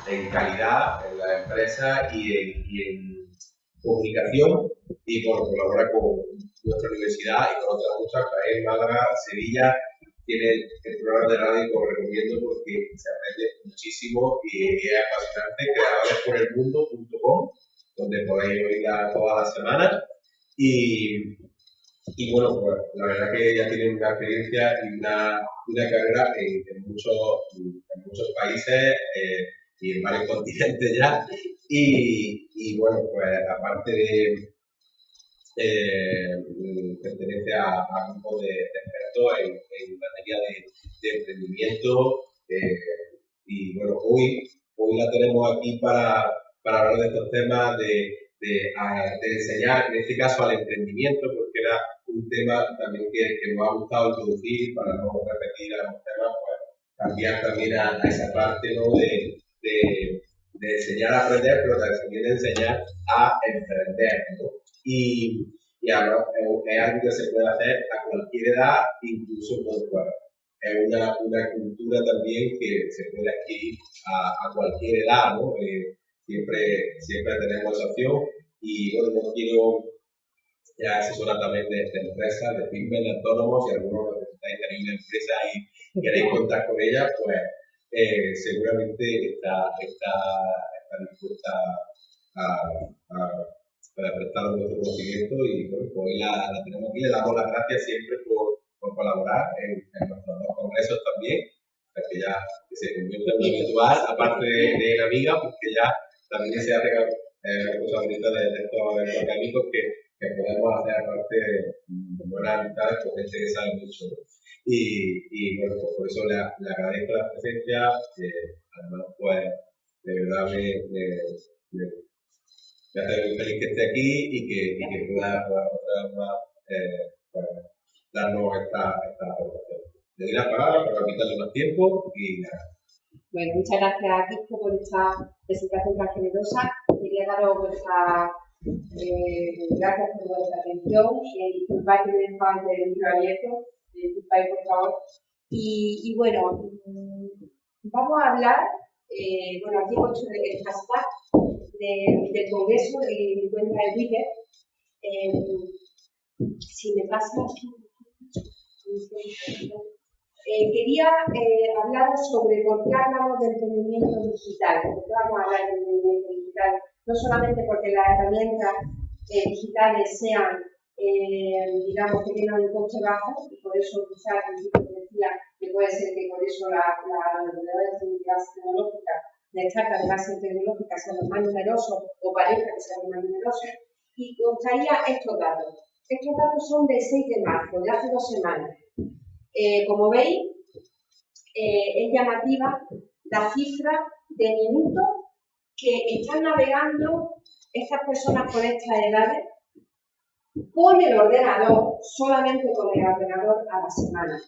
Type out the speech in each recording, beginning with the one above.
en calidad en la empresa y en comunicación, y bueno, colabora con nuestra universidad y con otras muchas, en Málaga, Sevilla. Tiene el programa de radio que os recomiendo porque se aprende muchísimo y es apasionante, creadoresporelmundo.com, donde podéis oírla todas las semanas. Y bueno, pues la verdad que ella tiene una experiencia y una carrera en muchos países y en varios continentes ya. Y bueno, pues aparte de pertenece a grupos de expertos en materia de emprendimiento. Y bueno, hoy la tenemos aquí para hablar de estos temas, de enseñar, en este caso, al emprendimiento, porque era un tema también que nos ha gustado introducir para no repetir a los temas, pues cambiar también a esa parte, ¿no? de enseñar a aprender, pero también de enseñar a emprender, ¿no? Y ahora es algo que se puede hacer a cualquier edad, incluso por es una cultura también que se puede adquirir a cualquier edad, ¿no? Siempre tenemos esa opción. Y bueno, yo quiero asesorar también de empresas, de pymes, de autónomos. Si alguno tenéis una empresa y queréis contar con ella, pues seguramente está dispuesta para prestar nuestro conocimiento. Y bueno, pues hoy la tenemos aquí. Le damos las gracias siempre por colaborar en nuestros dos congresos también, que ya se convierte en un habitual, aparte de la amiga, porque ya también se hace responsabilidad de estos académicos que podemos hacer aparte de buenas amistades con gente que sabe mucho. Y bueno, pues por eso le agradezco la presencia. Además, pues de verdad me hace muy feliz que esté aquí y que pueda darnos esta aportación. Le doy la palabra para quitarle más tiempo y nada. Bueno, muchas gracias a Kiko por esta presentación tan generosa. Quería daros vuestra gracias por vuestra atención. Disculpad que me he dejado el libro abierto, disculpad por favor. Y bueno, vamos a hablar, bueno, aquí hemos hecho el hashtag del Congreso de mi cuenta de Twitter. Si me pasa, quería hablaros sobre por qué hablamos del emprendimiento digital. ¿Por qué vamos a hablar del emprendimiento digital? No solamente porque las herramientas digitales sean, digamos, que tengan un coste bajo, y por eso quizás al principio decía que puede ser que por eso las unidades de base tecnológica, de startups de base tecnológica sean los más numerosos o parezca que sean los más numerosos. Y os traía estos datos. Estos datos son del 6 de marzo, de hace 2 semanas. Como veis, es llamativa la cifra de minutos que están navegando estas personas con estas edades con el ordenador, solamente con el ordenador a la semana.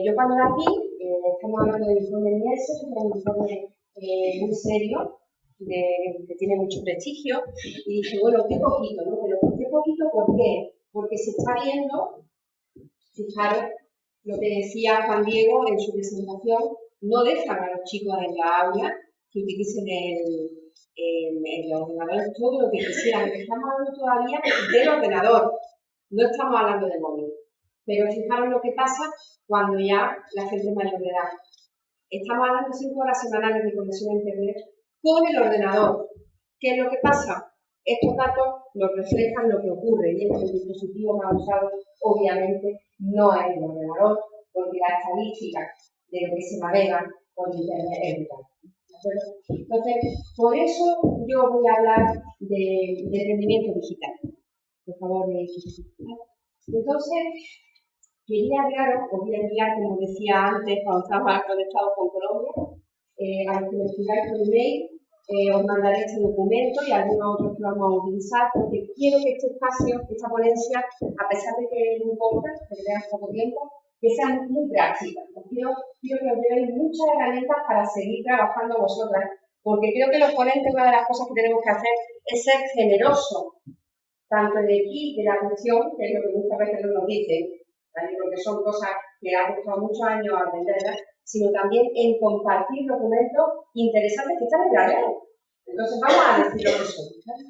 Yo cuando nací, estamos hablando del informe Nielsen, que es un informe muy serio, que tiene mucho prestigio, y dije, bueno, qué poquito, ¿no? Pero ¿por qué poquito? ¿Por qué? Porque se está viendo, fijaros, lo que decía Juan Diego en su presentación, no dejan a los chicos en la aula que utilicen el ordenador todo lo que quisieran. Estamos hablando todavía del ordenador, no estamos hablando de móvil. Pero fijaros lo que pasa cuando ya la gente es mayor de edad. Estamos hablando de 5 horas semanales de conexión a internet con el ordenador. ¿Qué es lo que pasa? Estos datos nos reflejan lo que ocurre y el dispositivo más usado, obviamente, no es el ordenador, porque la estadística de lo que se navega con internet es vital. Entonces, por eso yo voy a hablar de rendimiento digital. Por favor, entonces, quería hablaros, os voy a enviar, como decía antes, cuando estábamos conectados con Colombia, a los que me escribáis por email, os mandaré este documento y algunos otros que vamos a utilizar, porque quiero que este espacio, esta ponencia, a pesar de que no importa, que vean poco tiempo, que sea muy práctica. Quiero que os veáis muchas herramientas para seguir trabajando vosotras, porque creo que los ponentes, una de las cosas que tenemos que hacer es ser generosos, tanto en el kit de la cuestión, que es lo que muchas veces no nos dicen, ¿vale? Porque son cosas que ha costado muchos años aprenderlas, sino también en compartir documentos interesantes que están en la ley. Entonces vamos a decir lo que son, ¿vale?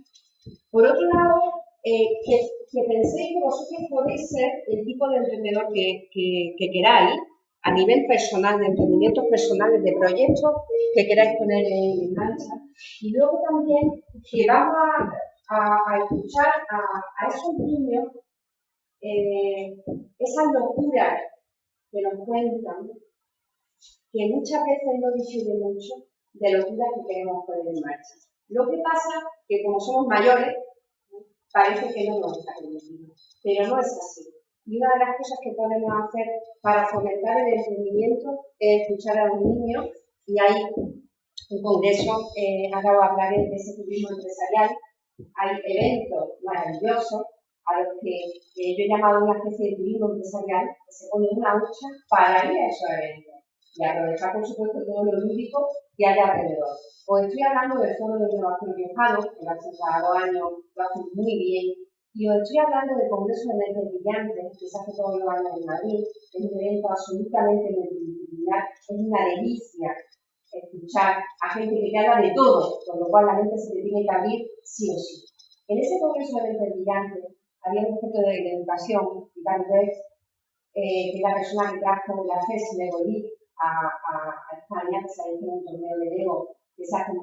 Por otro lado, que penséis que vosotros podéis ser el tipo de emprendedor que queráis, a nivel personal, de emprendimientos personales, de proyectos que queráis poner en marcha. Y luego también que vamos a escuchar a esos niños esas locuras que nos cuentan, que muchas veces no difieren mucho de locuras que queremos poner en marcha. Lo que pasa que como somos mayores, parece que no nos está permitido, pero no es así. Y una de las cosas que podemos hacer para fomentar el emprendimiento es escuchar a los niños, y hay un congreso, ahora hablaré de ese turismo empresarial, hay eventos maravillosos a los que yo he llamado una especie de turismo empresarial, que se pone una lucha para ir a esos eventos y aprovechar, por supuesto, todo lo lúdico que hay alrededor. Os estoy hablando del Foro de Innovación Riojano, que lo hace cada 2 años, lo hace muy bien, y os estoy hablando del Congreso de Mentes Brillantes, que se hace todos los años en Madrid. Es un evento absolutamente multidisciplinar, es una delicia escuchar a gente que te habla de todo, con lo cual la mente se te tiene que abrir sí o sí. En ese Congreso de Mentes Brillantes había un experto de educación, Ricardo Bex, que es la persona que trajo la FES de Bolí a España, que se ha hecho un torneo de Lego que se hace en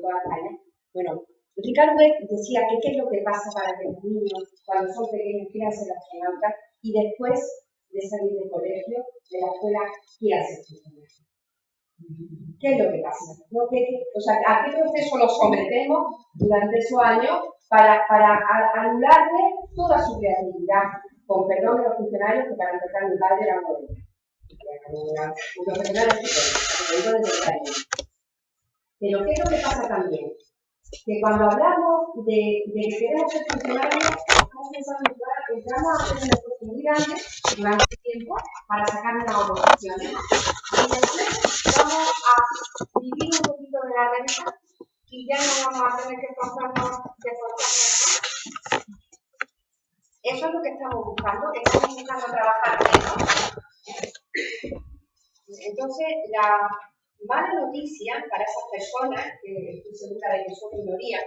toda España. Bueno, Ricardo Beck decía que qué es lo que pasa para que los niños, cuando son pequeños, quieran ser astronautas y después de salir del colegio, de la escuela, quieran ser astronautas. ¿Qué es lo que pasa? O sea, ¿a qué proceso los sometemos durante esos años para anularle toda su creatividad? Con perdón de los funcionarios, que para empezar mi padre era modelo. Un profesional estupendo. Pero ¿qué es lo que pasa también? Que cuando hablamos de que queremos ser funcionarios, estamos pensando que entramos a hacer un esfuerzo muy grande durante tiempo para sacar una oposición. Y después vamos a vivir un poquito de la renta y ya no vamos a tener que esforzarnos. Eso es lo que estamos buscando trabajar menos. Entonces, la mala noticia para esas personas, que estoy segura de que son minoría,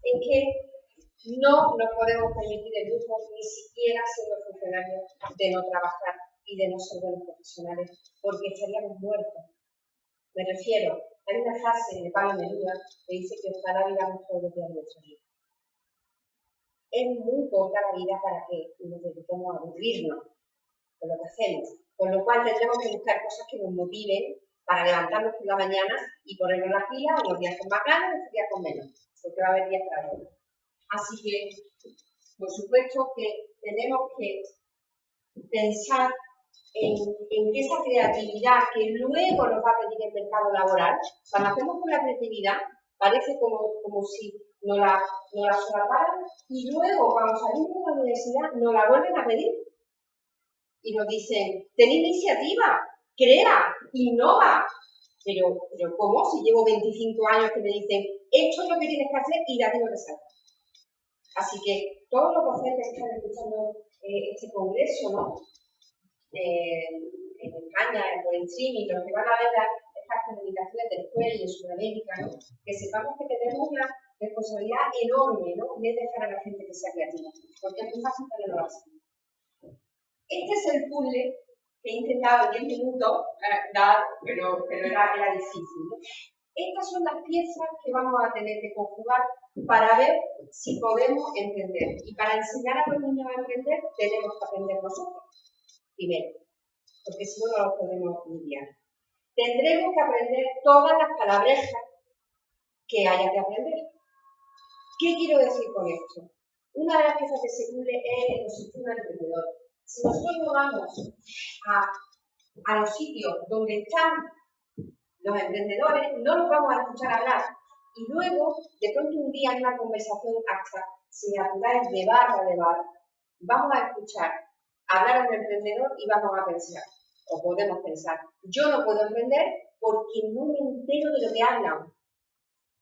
es que no nos podemos permitir el lujo ni siquiera siendo funcionarios de no trabajar y de no ser buenos profesionales, porque estaríamos muertos. Me refiero, hay una frase de Pablo Neruda que dice que ojalá vivamos todos los días de nuestra vida. Es muy corta la vida para que nos dediquemos a aburrirnos con lo que hacemos, con lo cual tendremos que buscar cosas que nos motiven para levantarnos por la mañana y ponernos las pilas, unos días con más ganas, otros días con menos, porque va a haber días para todos. Así que, por supuesto que tenemos que pensar en que esa creatividad que luego nos va a pedir el mercado laboral, cuando hacemos con la creatividad, parece como si nos la solaparan y luego cuando salimos de la universidad nos la vuelven a pedir y nos dicen, ten iniciativa, crea, innova. Pero ¿cómo? Si llevo 25 años que me dicen, esto es lo que tienes que hacer y da tiempo de salir. Así que todos los docentes que están escuchando este congreso, ¿no? En España, por el streaming, los que van a ver estas comunicaciones después y en Sudamérica, ¿no? Que sepamos que tenemos una responsabilidad enorme, ¿no? Y es dejar a la gente que sea creativa, porque es muy fácil tenerlo así. Este es el puzzle que he intentado en 10 minutos dar, pero era difícil, ¿no? Estas son las piezas que vamos a tener que conjugar para ver si podemos emprender. Y para enseñar a los niños a emprender, tenemos que aprender nosotros, primero, porque si no, no los podemos lidiar. Tendremos que aprender todas las palabrejas que haya que aprender. ¿Qué quiero decir con esto? Una de las piezas que se cumple es el ecosistema emprendedor. Si nosotros vamos a los sitios donde están los emprendedores, no los vamos a escuchar hablar. Y luego, de pronto un día en una conversación hasta sin apurar de bar a bar, vamos a escuchar hablar a un emprendedor y vamos a pensar, o podemos pensar, yo no puedo emprender porque no me entero de lo que hablan.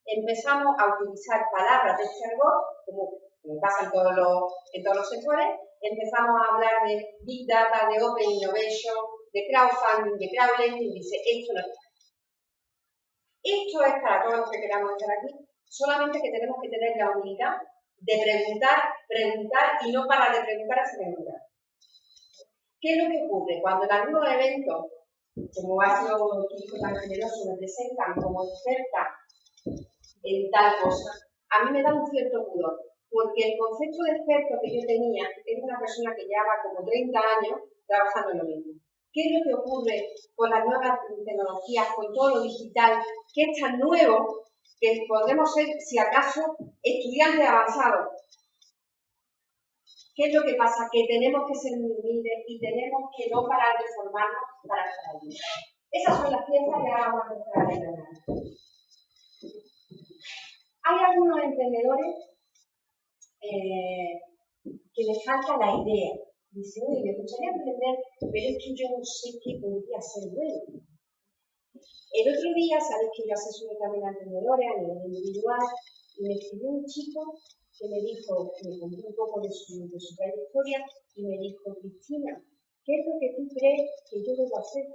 Empezamos a utilizar palabras de jargón como como pasa en todos los sectores, empezamos a hablar de Big Data, de Open Innovation, de crowdfunding, de crowdlending, y dice, esto no es para mí. Esto es para todos los que queramos estar aquí, solamente que tenemos que tener la humildad de preguntar y no parar de preguntar hasta preguntar. ¿Qué es lo que ocurre? Cuando en algunos eventos, como ha sido tu hijo tan generoso, me presentan como experta en tal cosa, a mí me da un cierto pudor, porque el concepto de experto que yo tenía es una persona que lleva como 30 años trabajando en lo mismo. ¿Qué es lo que ocurre con las nuevas tecnologías, con todo lo digital, que es tan nuevo que podremos ser, si acaso, estudiantes avanzados? ¿Qué es lo que pasa? Que tenemos que ser muy humildes y tenemos que no parar de formarnos para estar allí. Esas son las piezas que ahora vamos a empezar a rellenar. Hay algunos emprendedores que les falta la idea. Dicen, oye, me gustaría emprender, pero es que yo no sé qué podría ser bueno. El otro día, sabéis que yo asesoro también a emprendedores a nivel individual, y me escribió un chico que me dijo, me contó un poco de su trayectoria, y me dijo, Cristina, ¿qué es lo que tú crees que yo debo hacer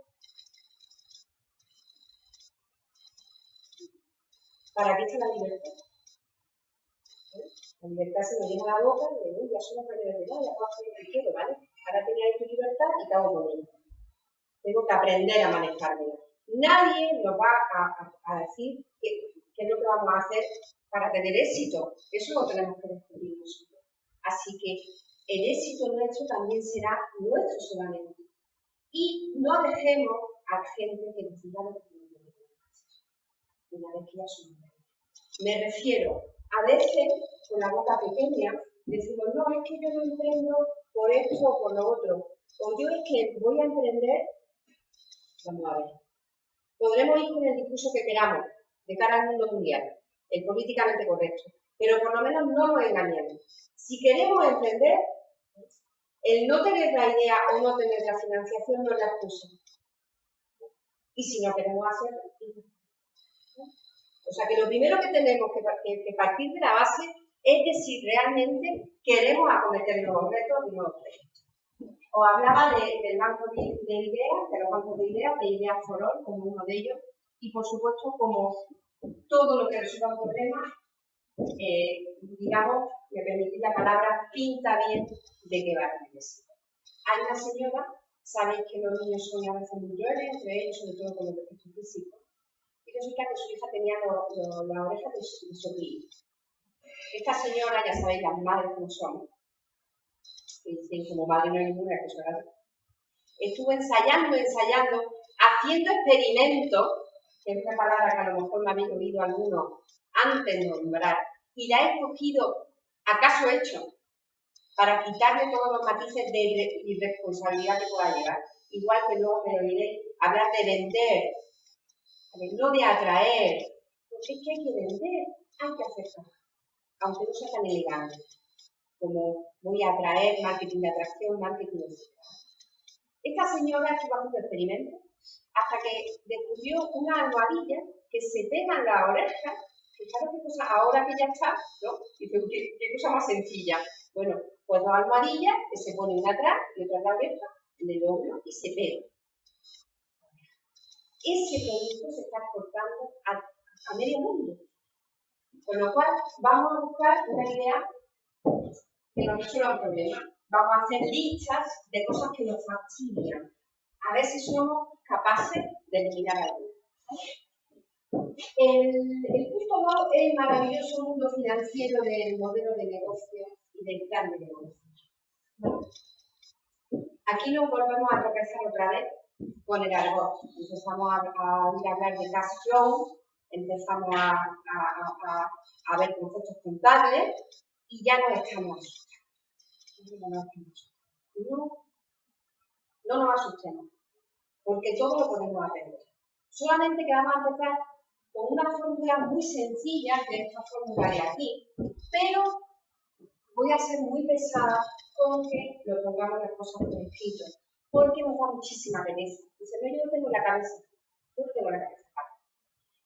para que esté la libertad? La libertad se me llena la boca y me digo, ya soy una manera de edad, ya puedo hacer lo que quiero, ¿vale? Ahora tenía ahí tu libertad y te hago con ella. Tengo que aprender a manejarla. Nadie nos va a decir qué es lo que vamos a hacer para tener éxito. Eso lo tenemos que descubrir nosotros. Así que el éxito nuestro también será nuestro solamente. Y no dejemos a la gente que decida lo que tiene que hacer. Una vez que ya somos. Me refiero, a veces, con la boca pequeña, decimos, no, es que yo no emprendo por esto o por lo otro. O yo es que voy a emprender, vamos a ver. Podremos ir con el discurso que queramos, de cara al mundo mundial, el políticamente correcto, pero por lo menos no nos engañemos. Si queremos emprender, el no tener la idea o no tener la financiación no es la excusa. Y si no queremos hacerlo, o sea que lo primero que tenemos que partir de la base es de si realmente queremos acometer nuevos retos y nuevos proyectos. Os hablaba del banco de ideas, de los bancos de ideas, de Ideas for All, como uno de ellos, y por supuesto, como todo lo que resuelva un problema, digamos, me permitís la palabra, pinta bien de qué va el éxito. Hay una señora, sabéis que los niños son a veces muy crueles, entre ellos, sobre todo con el defecto físico, y resulta que su hija tenía la oreja de soplillo. Esta señora, ya sabéis, las madres como son, que dicen como madre no hay ninguna que se estuvo ensayando, haciendo experimentos, que es una palabra que a lo mejor me habéis oído algunos antes de nombrar, y la he escogido, acaso hecho, para quitarle todos los matices de irresponsabilidad que pueda llevar. Igual que luego me lo diré, hablar de vender, no de atraer, porque es que hay que vender, hay que hacer cosas, aunque no sea tan elegante, como voy a atraer, marketing de atracción, marketing de... Esta señora estuvo haciendo experimentos hasta que descubrió una almohadilla que se pega en la oreja. Fijaros qué cosa, ahora que ya está, ¿no? Dice, ¿qué cosa más sencilla? Bueno, pues dos almohadillas que se ponen una atrás y otra en la oreja, en el hombro y se pega. Ese producto se está exportando a medio mundo. Con lo cual, vamos a buscar una idea que nos resuelva el problema. Vamos a hacer listas de cosas que nos fastidian. A ver si somos capaces de eliminar algo. El punto 2 es el maravilloso mundo financiero del modelo de negocio y del plan de negocio. Aquí nos volvemos a tropezar otra vez con el argot. Empezamos a oír hablar de cash flow, empezamos a ver conceptos contables y ya nos estamos asustando. No nos asustemos, porque todo lo podemos aprender. Solamente que vamos a empezar con una fórmula muy sencilla, que es esta fórmula de aquí, pero voy a ser muy pesada con que lo pongamos las cosas por escrito, porque nos da muchísima pereza. Dice, no, yo no tengo la cabeza, yo no tengo la cabeza.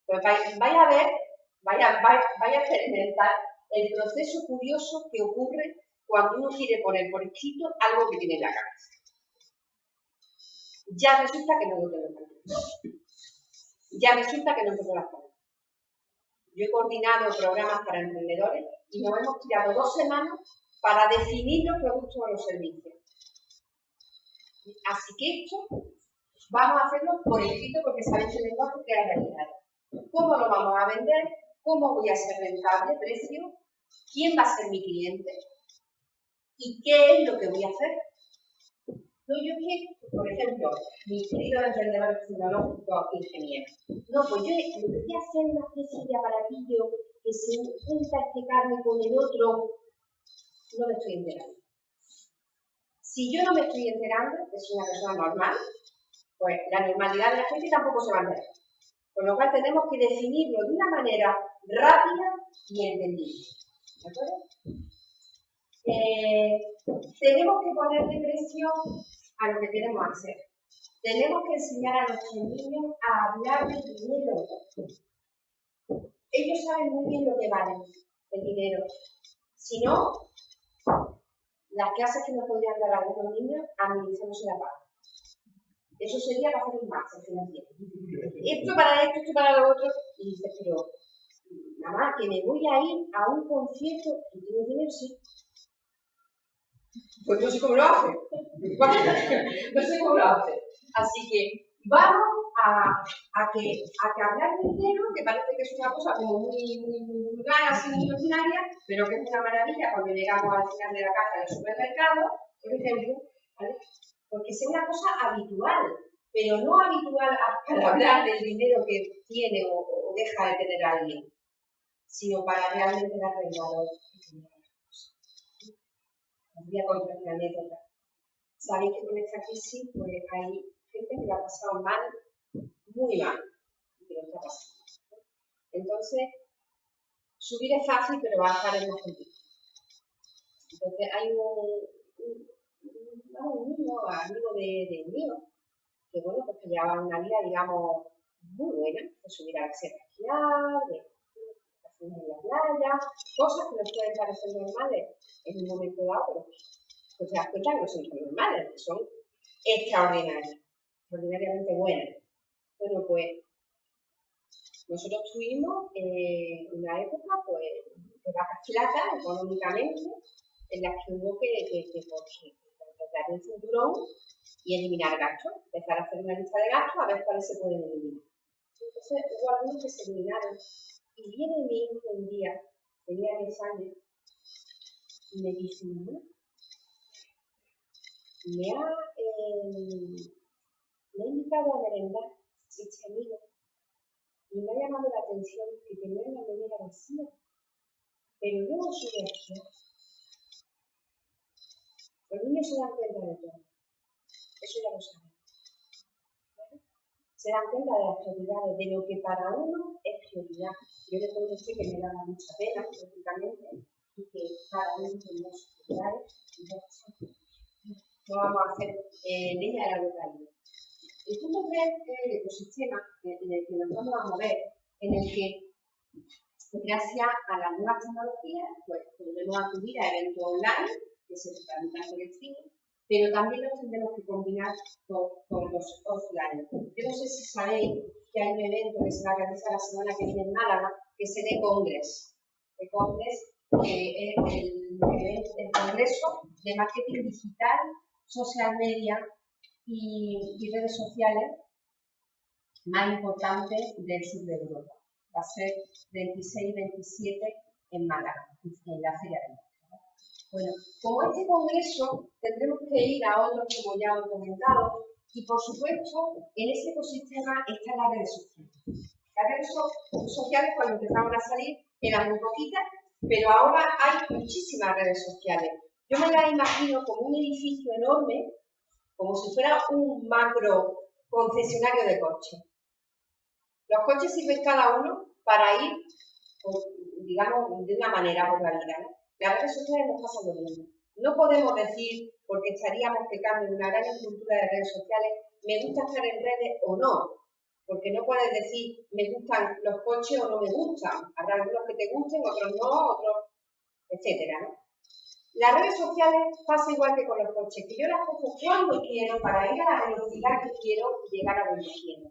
Pues vaya a ver, vaya a experimentar el proceso curioso que ocurre cuando uno quiere poner por escrito algo que tiene en la cabeza. Ya resulta que no lo tengo tan claro. Ya resulta que no tengo las palabras. Yo he coordinado programas para emprendedores y nos hemos tirado 2 semanas para definir los productos o los servicios. Así que esto vamos a hacerlo por escrito porque sabéis el lenguaje que hay realidad. ¿Cómo lo vamos a vender? ¿Cómo voy a ser rentable? ¿Precio? ¿Quién va a ser mi cliente? ¿Y qué es lo que voy a hacer? No, yo que, por ejemplo, mis queridos emprendedores tecnológicos ingenieros. No, pues yo lo que voy a hacer una especie de aparatillo que se junta este carne con el otro, no me estoy enterando. Si yo no me estoy enterando, que soy una persona normal, pues la normalidad de la gente tampoco se va a enterar. Con lo cual tenemos que definirlo de una manera rápida y entendible. ¿De acuerdo? Tenemos que ponerle precio a lo que queremos hacer. Tenemos que enseñar a nuestros niños a hablar de dinero. Ellos saben muy bien lo que vale el dinero. Si no, las clases que nos podrían dar algunos niños, a mí eso no se la paga. Eso sería para hacer un máster financiero. Esto para lo otro. Y dices, pero, mamá, que me voy a ir a un concierto y tengo dinero, sí. Pues no sé cómo lo hace. No sé cómo lo hace. Así que vamos a que hablar de dinero, que parece que es una cosa como muy vulgar, así muy ordinaria, pero que es una maravilla cuando llegamos al final de la caja del supermercado, por ejemplo, ¿vale? Porque sea una cosa habitual, pero no habitual para hablar del dinero que tiene o deja de tener alguien, sino para realmente darle el valor que tiene la cosa. Os voy a contar una anécdota. Sabéis que con esta crisis pues, hay gente que lo ha pasado mal, muy mal, y que lo está pasando. Entonces, subir es fácil, pero bajar es más complicado. Entonces, hay un niño, amigo de mío, que bueno, pues que llevaba una vida, digamos, muy buena, de subir a la sierra a esquiar, de vacaciones en la playa, cosas que nos pueden parecer normales en un momento dado, pero pues te das cuenta que no son normales, que son extraordinarias, extraordinariamente buenas. Bueno, pues nosotros tuvimos una época pues, de vacas flacas económicamente, en las que hubo que dar un cinturón y eliminar gastos, empezar a hacer una lista de gastos a ver cuáles se pueden eliminar. Entonces hubo algunos que se eliminaron y viene mi hijo un día, tenía 10 años, y me dice, mamá, me ha invitado a merendar este amigo y me ha llamado la atención que tenía una nevera vacía, pero yo no soy de aquí. Los niños se dan cuenta de todo, eso ya lo saben. ¿Vale? Se dan cuenta de las prioridades, de lo que para uno es prioridad. Yo le puedo decir que me daba mucha pena, lógicamente, y que cada uno tenemos prioridades y ya no vamos a hacer leña de la localidad. El punto 3 es el ecosistema en el que nos vamos a mover, en el que, gracias a las nuevas tecnologías, pues podremos acudir a eventos online que se realizan por streaming, pero también los tendremos que combinar con los offline. Yo no sé si sabéis que hay un evento que se va a realizar la semana que viene en Málaga, que es el E-Congress. E-Congress es el Congreso de Marketing Digital, Social Media y redes sociales más importantes del sur de Europa. Va a ser 26 y 27 en Málaga, en la Feria de Málaga. Bueno, como este congreso tendremos que ir a otros, como ya os he comentado, y por supuesto, en ese ecosistema están las redes sociales. Las redes sociales, cuando empezaron a salir, eran muy poquitas, pero ahora hay muchísimas redes sociales. Yo me las imagino como un edificio enorme, como si fuera un macro concesionario de coches. Los coches sirven cada uno para ir, digamos, de una manera por la vida, ¿no? Las redes sociales nos pasan lo mismo. No podemos decir, porque estaríamos pecando en una gran cultura de redes sociales, me gusta estar en redes o no. Porque no puedes decir, me gustan los coches o no me gustan. Habrá algunos que te gusten, otros no, otros... etcétera, ¿no? Las redes sociales pasa igual que con los coches, que yo las cojo cuando quiero, para ir a la velocidad que quiero y llegar a donde quiero.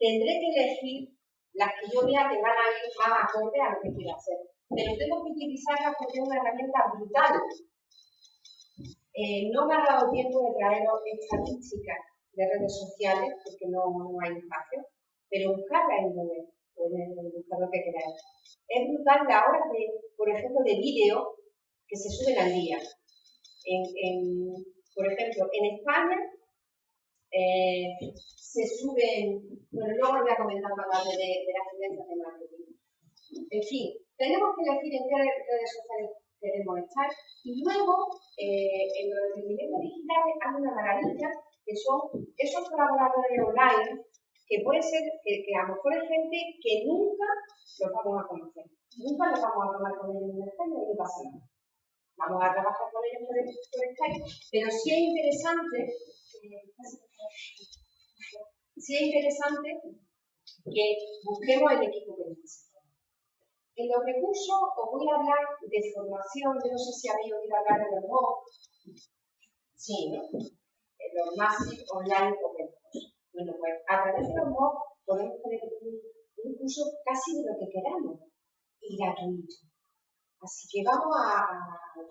Tendré que elegir las que yo vea que van a ir más acorde a lo que quiero hacer. Pero tengo que utilizarlas porque es una herramienta brutal. No me ha dado tiempo de traeros estadísticas de redes sociales, porque no hay espacio, pero buscarla en Google o en el buscador que queráis. Es brutal la hora de, por ejemplo, de vídeo que se suben al día. Por ejemplo, en España se suben, bueno, luego lo voy a comentar más tarde de las tendencias de marketing. En fin, tenemos que elegir en qué redes sociales queremos estar y luego en los emprendimientos digitales hay una maravilla que son esos colaboradores online que puede ser que a lo mejor hay gente que nunca los vamos a conocer, nunca los vamos a tomar con ellos en España y no pasa nada. Vamos a trabajar con ellos por Skype, pero sí es interesante que busquemos el equipo que necesitamos. En los recursos os voy a hablar de formación. Yo no sé si habéis oído hablar de los MOOC. Sí, ¿no? Los Massive Online Open Course. Bueno, pues a través de los MOOC podemos tener un curso casi de lo que queramos y gratuito. Así que vamos a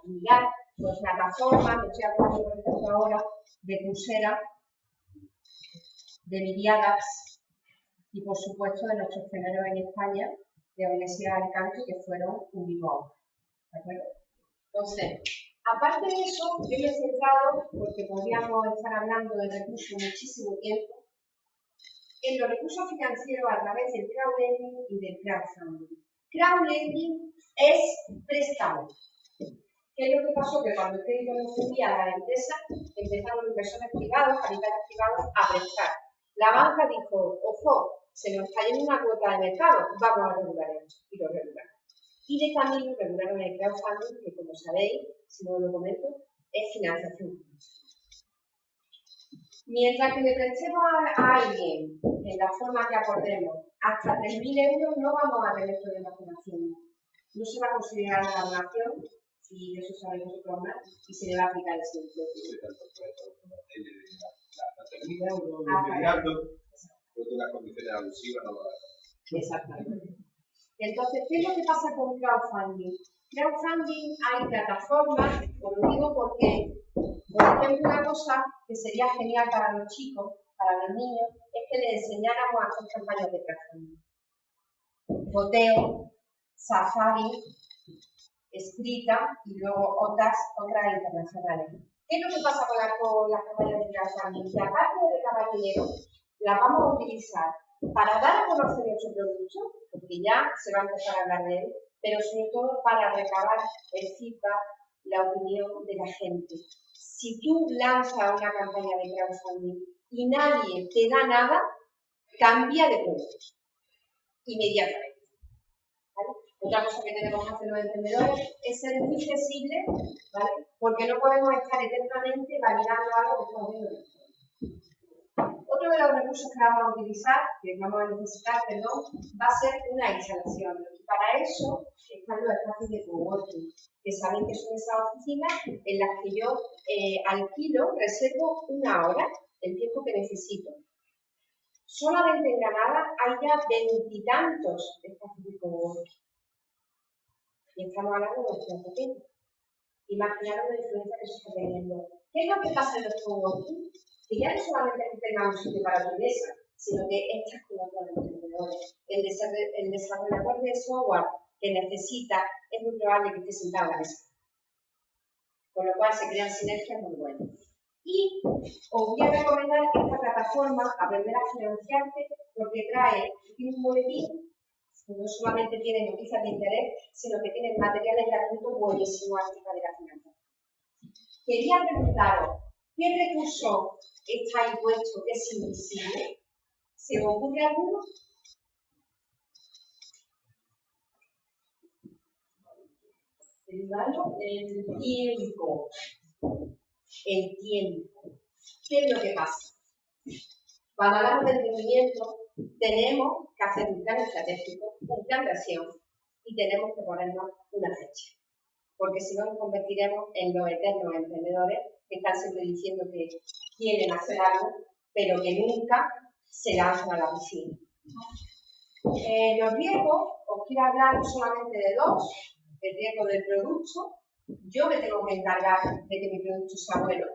mirar pues, plataformas, me estoy hablando por ejemplo ahora de Coursera, de Miriadax y por supuesto de nuestros pioneros en España, de la Universidad de Alicante, que fueron Unimog. ¿De acuerdo? Entonces, aparte de eso, yo me he centrado, porque podríamos estar hablando de recursos muchísimo tiempo, en los recursos financieros a través del crowdlending y del crowdfunding. Crowdlending es préstamo. ¿Qué es lo que pasó? Que cuando el crédito no subía a la empresa, empezaron inversores privados, capitales privados, a prestar. La banca dijo, ojo, se nos está yendo una cuota de mercado, vamos a regular esto, y lo regularon. Y de camino regularon el crowdfunding, que como sabéis, si no lo comento, es financiación. Mientras que le prestemos a alguien, en la forma que acordemos, hasta 3.000 euros no vamos a tener problemas financieros. No se va a considerar una donación, y de eso sabéis vosotros más, y se le va a aplicar el simple. Hasta 3.000 euros inmediato, porque las condiciones abusivas no van a hacer. Exactamente. Entonces, ¿qué es lo que pasa con crowdfunding? Crowdfunding hay plataformas, os lo digo porque, por ejemplo, una cosa que sería genial para los chicos, para los niños, es que les enseñáramos a hacer campañas de crowdfunding. Boteo, Safari, escrita y luego otras internacionales. ¿Qué es lo que pasa con las campañas de crowdfunding? Que aparte de recabar dinero, las vamos a utilizar para dar a conocer nuestro producto, porque ya se va a empezar a hablar de él, pero sobre todo para recabar el feedback, la opinión de la gente. Si tú lanzas una campaña de crowdfunding y nadie te da nada, cambia de producto inmediatamente. ¿Vale? Otra cosa que tenemos que hacer los emprendedores es ser muy flexibles, ¿vale? Porque no podemos estar eternamente validando algo que estamos viendo. Otro de los recursos que vamos a utilizar, que vamos a necesitar, va a ser una instalación. Y para eso están los espacios de coworking, que saben que son esas oficinas en las que yo alquilo, reservo una hora, el tiempo que necesito. Solamente en Granada hay ya 20 y tantos espacios de coworking. Y estamos hablando de nuestros pequeños. Imaginaros la influencia que se está teniendo. ¿Qué es lo que pasa en los coworking? Que ya no solamente tengan un sitio para tu mesa, sino que estas con otros emprendedores. El desarrollador de software que necesita es muy probable que esté sentado a la mesa. Con lo cual se crean sinergias muy buenas. Y os voy a recomendar esta plataforma, Aprender a Financiarte, porque tiene un boletín que no solamente tiene noticias de interés, sino que tiene materiales gratuitos buenísimos acerca de la financiación. Quería preguntaros, ¿qué recurso está impuesto que es invisible? ¿Se os ocurre alguno? El tiempo. El tiempo. ¿Qué es lo que pasa? Cuando hablamos de emprendimiento, tenemos que hacer un plan estratégico, un plan de acción y tenemos que ponernos una fecha. porque si no nos convertiremos en los eternos emprendedores que están siempre diciendo que quieren hacer algo, pero que nunca se lanzan a la piscina. Los riesgos, os quiero hablar solamente de dos: el riesgo del producto. Yo me tengo que encargar de que mi producto sea bueno,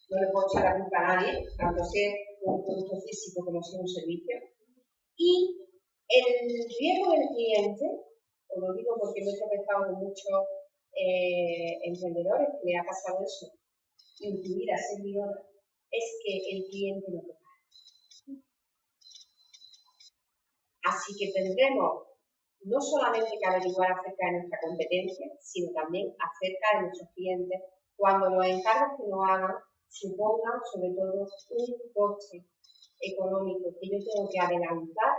no le puedo echar la culpa a nadie, tanto sea un producto físico como sea un servicio. Y el riesgo del cliente, os lo digo porque me he tropezado con muchos emprendedores que le ha pasado eso, incluida servidora, es que el cliente no te paga. Así que tendremos no solamente que averiguar acerca de nuestra competencia, sino también acerca de nuestros clientes, cuando los encargos que nos hagan supongan sobre todo un coste económico que yo tengo que adelantar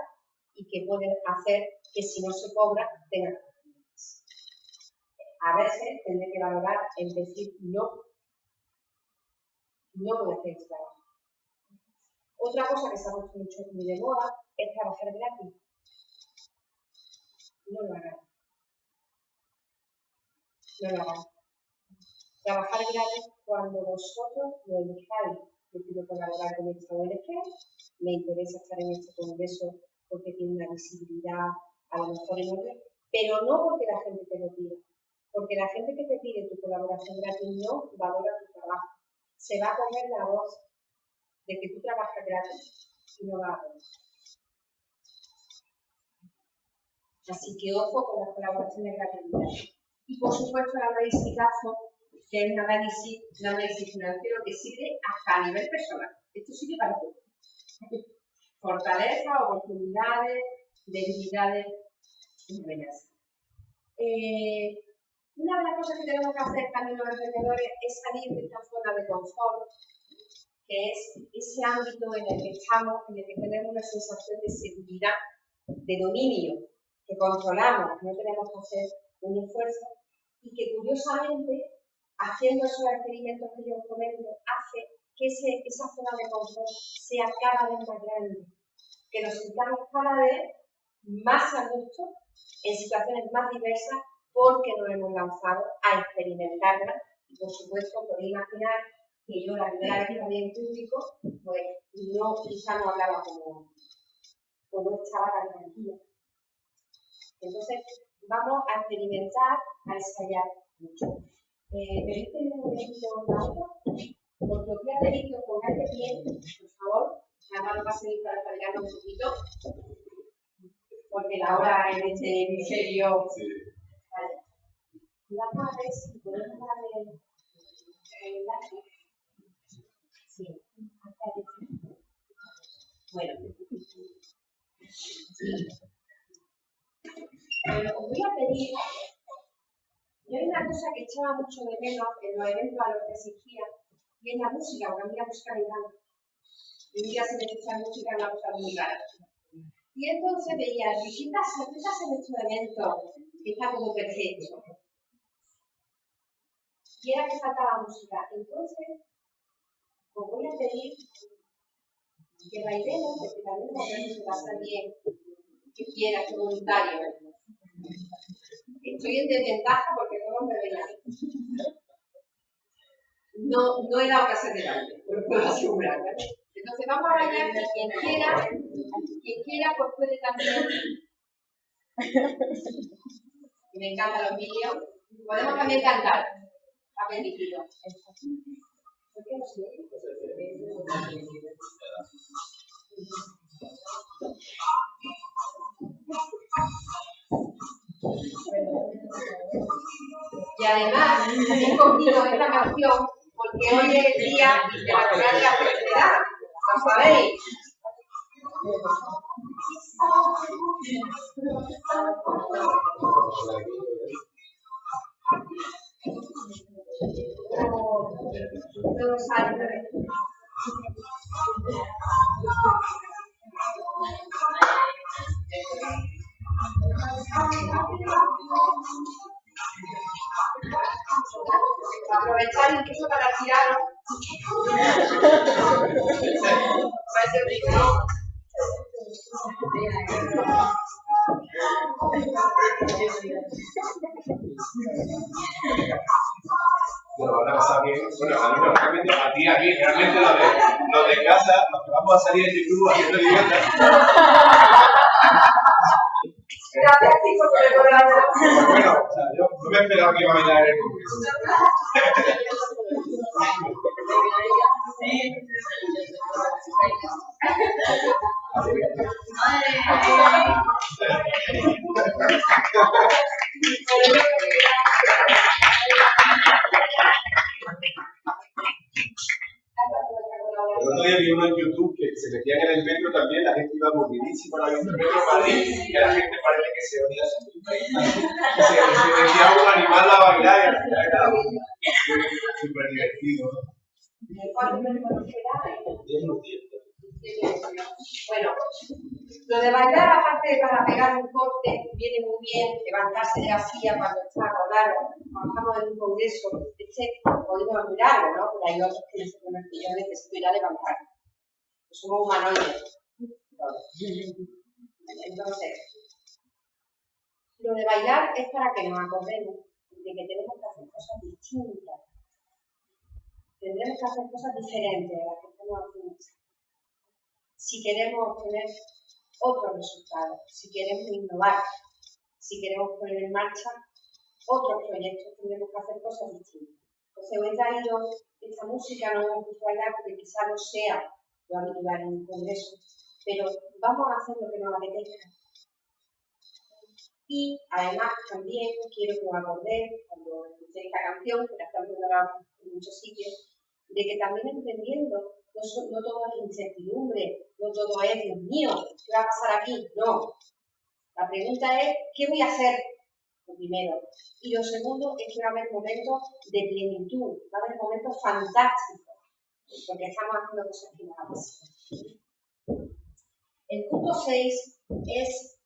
y que puede hacer que si no se cobra tenga problemas. A veces tendré que valorar el decir no voy a hacer este trabajo. Otra cosa que se ha puesto mucho muy de moda es trabajar gratis. No lo hagan. No lo hagan. Trabajar gratis cuando vosotros lo elijáis. Yo quiero colaborar con esta ONG, me interesa estar en este congreso porque tiene una visibilidad a lo mejor enorme, pero no porque la gente te lo pida. Porque la gente que te pide tu colaboración gratis no valora tu trabajo. Se va a comer la voz de que tú trabajas gratis y no va a poder. Así que ojo con las colaboraciones gratuitas. Y por supuesto el análisis GAFO, que es un análisis financiero que sirve hasta a nivel personal. Esto sirve para todo. Fortalezas, oportunidades, debilidades y amenazas. Una de las cosas que tenemos que hacer también los emprendedores es salir de esta zona de confort, que es ese ámbito en el que estamos, en el que tenemos una sensación de seguridad, de dominio, que controlamos, que no tenemos que hacer un esfuerzo, y que curiosamente, haciendo esos experimentos que yo os comento, hace que esa zona de confort sea cada vez más grande, que nos sintamos cada vez más a gusto en situaciones más diversas porque nos hemos lanzado a experimentarlas. Y por supuesto, podéis imaginar que yo la primera vez que hablé en público, pues quizá no hablaba como estaba tan tranquila. Entonces, vamos a experimentar, a ensayar mucho. ¿Permíteme un momentito una hoja? Porque os voy a pedir que os pongáis de pie, por favor. Además, nos va a servir para cargarlo un poquito, porque la hora en este hemisferio. Vale. Vamos a ver si podemos darle el enlace. Sí, acá. Bueno. Os voy a pedir. Y hay una cosa que echaba mucho de menos en los eventos a los que asistía, y es la música, porque a mí la música me encanta. Y un día se me escucha música en una cosa muy rara. Y entonces veía, ¿qué pasa en estos eventos que está como perfecto? Y era que faltaba música. Entonces, os voy a pedir que bailemos, porque también podemos pasar bien, que quiera, que voluntario. Estoy en desventaja porque todos me ven ahí. No he dado clase de baile, lo puedo asegurar, ¿vale? Entonces vamos a bailar y quien quiera pues puede también. Me encantan los vídeos. Podemos también cantar. Está permitido. ¿Por qué no se ve? Y además, he cogido esta canción porque hoy es el día internacional de la felicidad. ¿Lo sabéis? No sale. Aprovechar incluso para tiraros. Para ese rico. Bueno, ahora pasar bien. Bueno, a mí no, realmente a ti aquí, realmente los de casa, los que vamos a salir en YouTube haciendo viviendas. Gracias, chicos, por el programa. Bueno, o sea, yo no me esperaba que iba a bailar en el Congreso. El otro día vi uno en YouTube que se metían en el metro también, la gente iba movidísima a la metro de Madrid y a la gente parece que se odia su vida. Se metía un animal a bailar y al final era súper divertido. Bueno, lo de bailar, aparte para pegar un corte, viene muy bien levantarse de la silla cuando está acordado, cuando estamos en un congreso, podemos mirarlo, ¿no? Pero hay otros que yo necesito ir a levantar. Somos humanoides. Entonces, lo de bailar es para que nos acordemos de que tenemos que hacer cosas distintas. Tendremos que hacer cosas diferentes a las que estamos haciendo. Si queremos obtener otros resultados, si queremos innovar, si queremos poner en marcha otros proyectos, tendremos que hacer cosas distintas. Entonces, hoy he traído esta música, no hemos puesto a bailar porque quizá no sea lo habitual en un congreso, pero vamos a hacer lo que nos apetezca. Y además también quiero que os acordéis, cuando escuchéis esta canción, que la estamos grabando en muchos sitios, de que también entendiendo, no todo es incertidumbre, no todo es, Dios mío, ¿qué va a pasar aquí? No. La pregunta es, ¿qué voy a hacer? Lo primero. Y lo segundo es que va a haber momentos de plenitud, va a haber momentos fantásticos, porque estamos haciendo cosas que nos apasionan. El punto 6 es,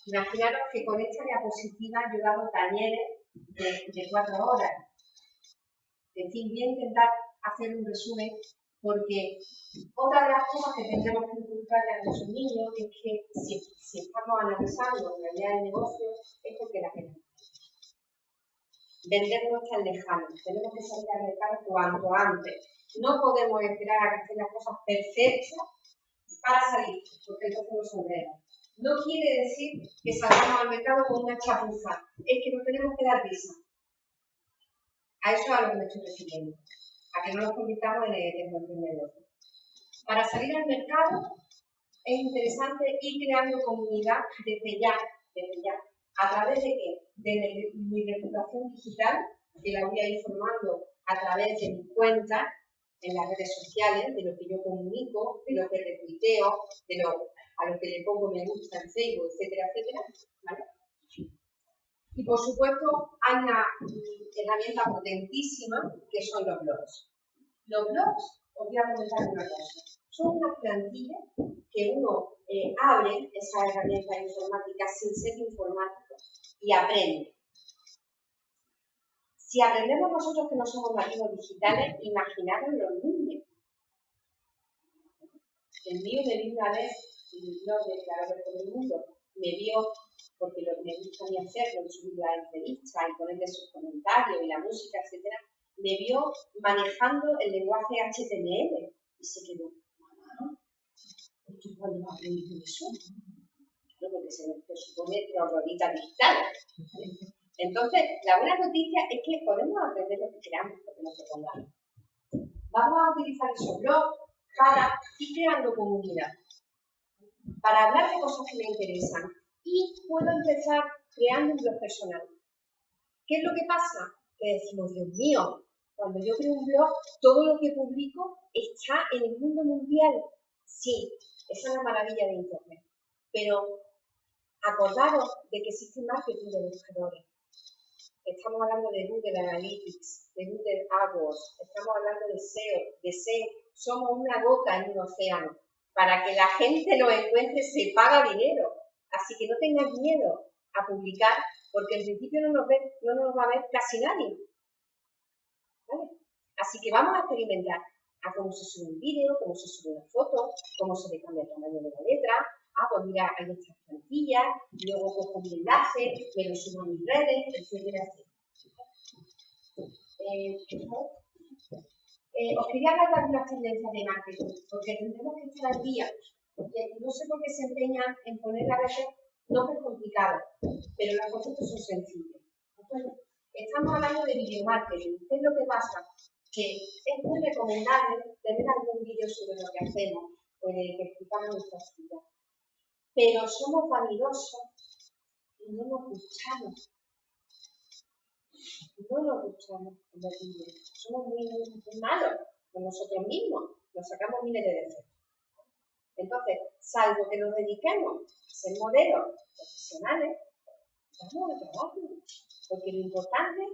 imaginaros que con esta diapositiva yo he dado talleres de 4 horas. En fin, voy a intentar hacer un resumen, porque otra de las cosas que tendremos que inculcar a nuestros niños es que si estamos analizando la realidad del negocio, es porque la queremos. Vender no es tan lejano, tenemos que salir al mercado cuanto antes. No podemos esperar a que estén las cosas perfectas para salir, porque entonces no saldremos. No quiere decir que salgamos al mercado con una chapuza, es que nos tenemos que dar prisa. A eso es a lo que me estoy refiriendo, a que no nos convirtamos en emprendedores. Para salir al mercado es interesante ir creando comunidad desde ya. ¿A través de qué? De mi reputación digital, que la voy a ir formando a través de mi cuenta en las redes sociales, de lo que yo comunico, de lo que retuiteo, a lo que le pongo me gusta en Facebook, etcétera, etcétera. ¿Vale? Y por supuesto hay una herramienta potentísima que son los blogs. Los blogs, os voy a comentar una cosa, son unas plantillas que uno abre esa herramienta informática sin ser informático y aprende. Si aprendemos nosotros que no somos nativos digitales, imaginaros los niños. El mío me vio una vez, no declarado por el mundo, me vio, porque lo que me gusta a mí hacerlo, subir la entrevista y ponerle sus comentarios y la música, etc., me vio manejando el lenguaje HTML y se quedó, mamá, ¿tú cuándo has aprendido eso? Claro, porque se supone horrorita digital. Entonces, la buena noticia es que podemos aprender lo que queramos, porque nos propongamos. Vamos a utilizar esos blogs para ir creando comunidad, para hablar de cosas que me interesan y puedo empezar creando un blog personal. ¿Qué es lo que pasa? Que decimos, Dios mío, cuando yo creo un blog, todo lo que publico está en el mundo mundial. Sí, esa es la maravilla de Internet. Pero acordaros de que existe marketing de buscadores. Estamos hablando de Google Analytics, de Google AdWords, estamos hablando de SEO. Somos una gota en un océano. Para que la gente nos encuentre se paga dinero. Así que no tengan miedo a publicar, porque en principio no nos va a ver casi nadie. ¿Vale? Así que vamos a experimentar a cómo se sube un vídeo, cómo se sube una foto, cómo se le cambia el tamaño de la letra, pues mira, hay estas plantillas, luego cojo mi enlace, me lo subo a mis redes, etcétera, os quería hablar de algunas tendencias de marketing, porque tendremos que estar al día, porque no sé por qué se empeñan en poner a veces nombres complicados, pero los conceptos son sencillos. Entonces, estamos hablando de video marketing. ¿Qué es lo que pasa? Que es muy recomendable tener algún vídeo sobre lo que hacemos, que explicamos nuestras vidas. Pero somos vanidosos y no nos gustamos. No nos gustamos en los vídeos. Somos muy malos con nosotros mismos. Nos sacamos miles de defectos. Entonces, salvo que nos dediquemos a ser modelos profesionales, vamos a trabajo. Porque lo importante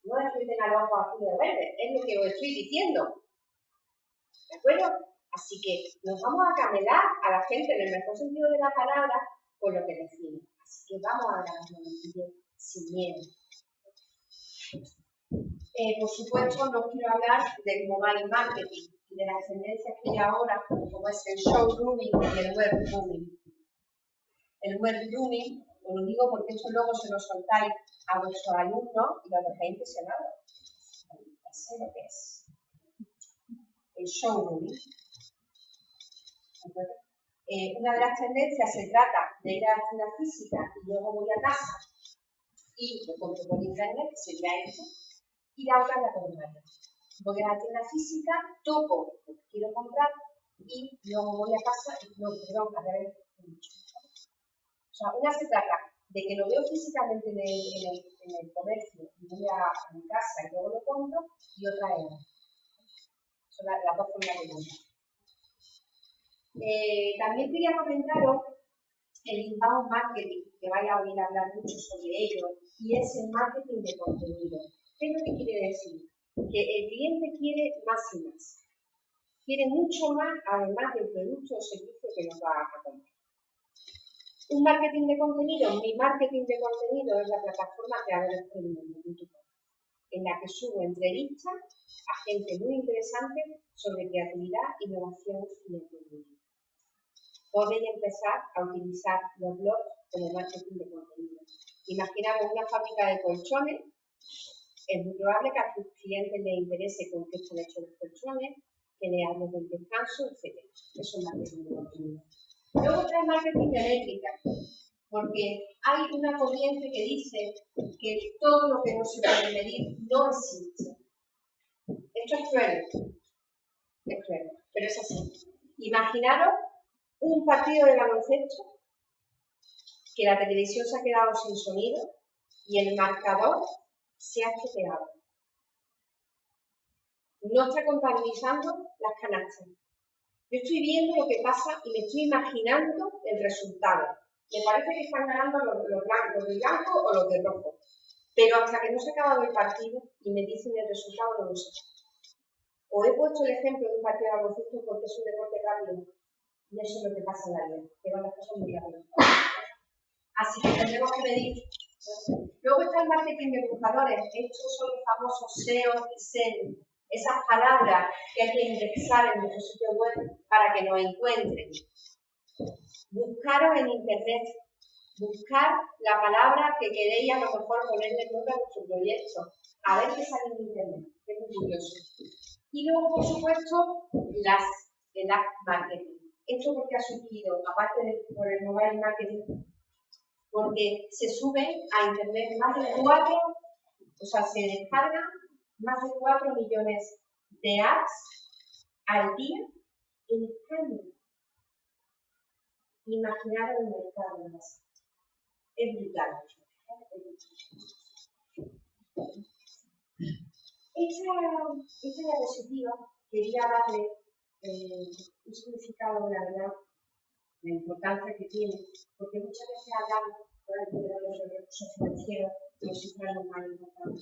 no es que tenga los ojos azules o verdes, es lo que os estoy diciendo. ¿De acuerdo? Así que nos vamos a camelar a la gente en el mejor sentido de la palabra por lo que decimos. Así que vamos a grabarnos el vídeo sin miedo. Por supuesto, no quiero hablar del mobile marketing y de las tendencias que hay ahora, como es el showrooming y el webrooming. El webrooming, os lo digo porque eso luego se lo soltáis a vuestros alumnos y los dejáis impresionados. Eso es lo que es. El showrooming. Una de las tendencias se trata de ir a la tienda física y luego voy a casa y lo compro por internet, sería esto. Y la otra es la contraria. Voy a la tienda física, toco lo que quiero comprar y luego voy a casa y no, perdón, a ver mucho. O sea, una se trata de que lo veo físicamente en el comercio y voy a mi casa y luego lo compro, y otra es la. Son las dos formas de compra. También quería comentaros el inbound marketing, que vaya a oír hablar mucho sobre ello, y es el marketing de contenido. ¿Qué es lo que quiere decir? Que el cliente quiere más y más. Quiere mucho más, además del producto o servicio que nos va a comprar. Un marketing de contenido, mi marketing de contenido es la plataforma creadores.com, en la que subo entrevistas a gente muy interesante sobre creatividad, innovación y emprendimiento. Podéis empezar a utilizar los blogs como marketing de contenido. Imaginamos una fábrica de colchones. Es muy probable que a tus clientes les interese con qué están hechos los colchones, que le hables del descanso, etc. Eso es marketing de contenido. Luego está el marketing de métrica, porque hay una corriente que dice que todo lo que no se puede medir no existe. Esto es cruel, pero es así. Imaginaros un partido de baloncesto que la televisión se ha quedado sin sonido y el marcador se ha estropeado. No está contabilizando las canastas. Yo estoy viendo lo que pasa y me estoy imaginando el resultado. Me parece que están ganando los de blanco o los de rojo. Pero hasta que no se ha acabado el partido y me dicen el resultado, no lo sé. Os he puesto el ejemplo de un partido de baloncesto porque es un deporte rápido. Y eso es lo que pasa en la vida, que van las cosas muy rápido. Así que tendremos que medir. Luego está el marketing de buscadores. Estos son los famosos SEO y SEM. Esas palabras que hay que indexar en nuestro sitio web para que nos encuentren. Buscaros en internet. Buscar la palabra que queréis a lo mejor ponerle en nombre a vuestro proyecto. A ver qué sale en internet. Que es muy curioso. Y luego, por supuesto, el app marketing. Esto porque ha surgido, aparte por el mobile marketing, porque se suben a internet más de 4, o sea, se descargan más de 4 millones de apps al día en España. Imaginaros el mercado de las. Es brutal. Esta diapositiva quería darle un significado, la verdad, la importancia que tiene, porque muchas veces hablamos de los recursos financieros como si fueran lo más importante.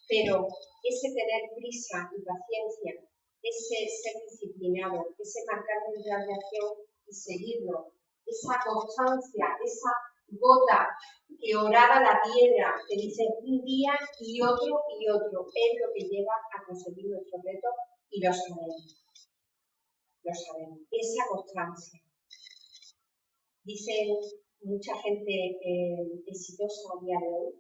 Pero ese tener prisa y paciencia, ese ser disciplinado, ese marcar un plan de acción y seguirlo, esa constancia, esa gota que oraba la piedra, que dice un día y otro, es lo que lleva a conseguir nuestro reto y lo sabemos. Esa constancia. Dicen mucha gente exitosa a día de hoy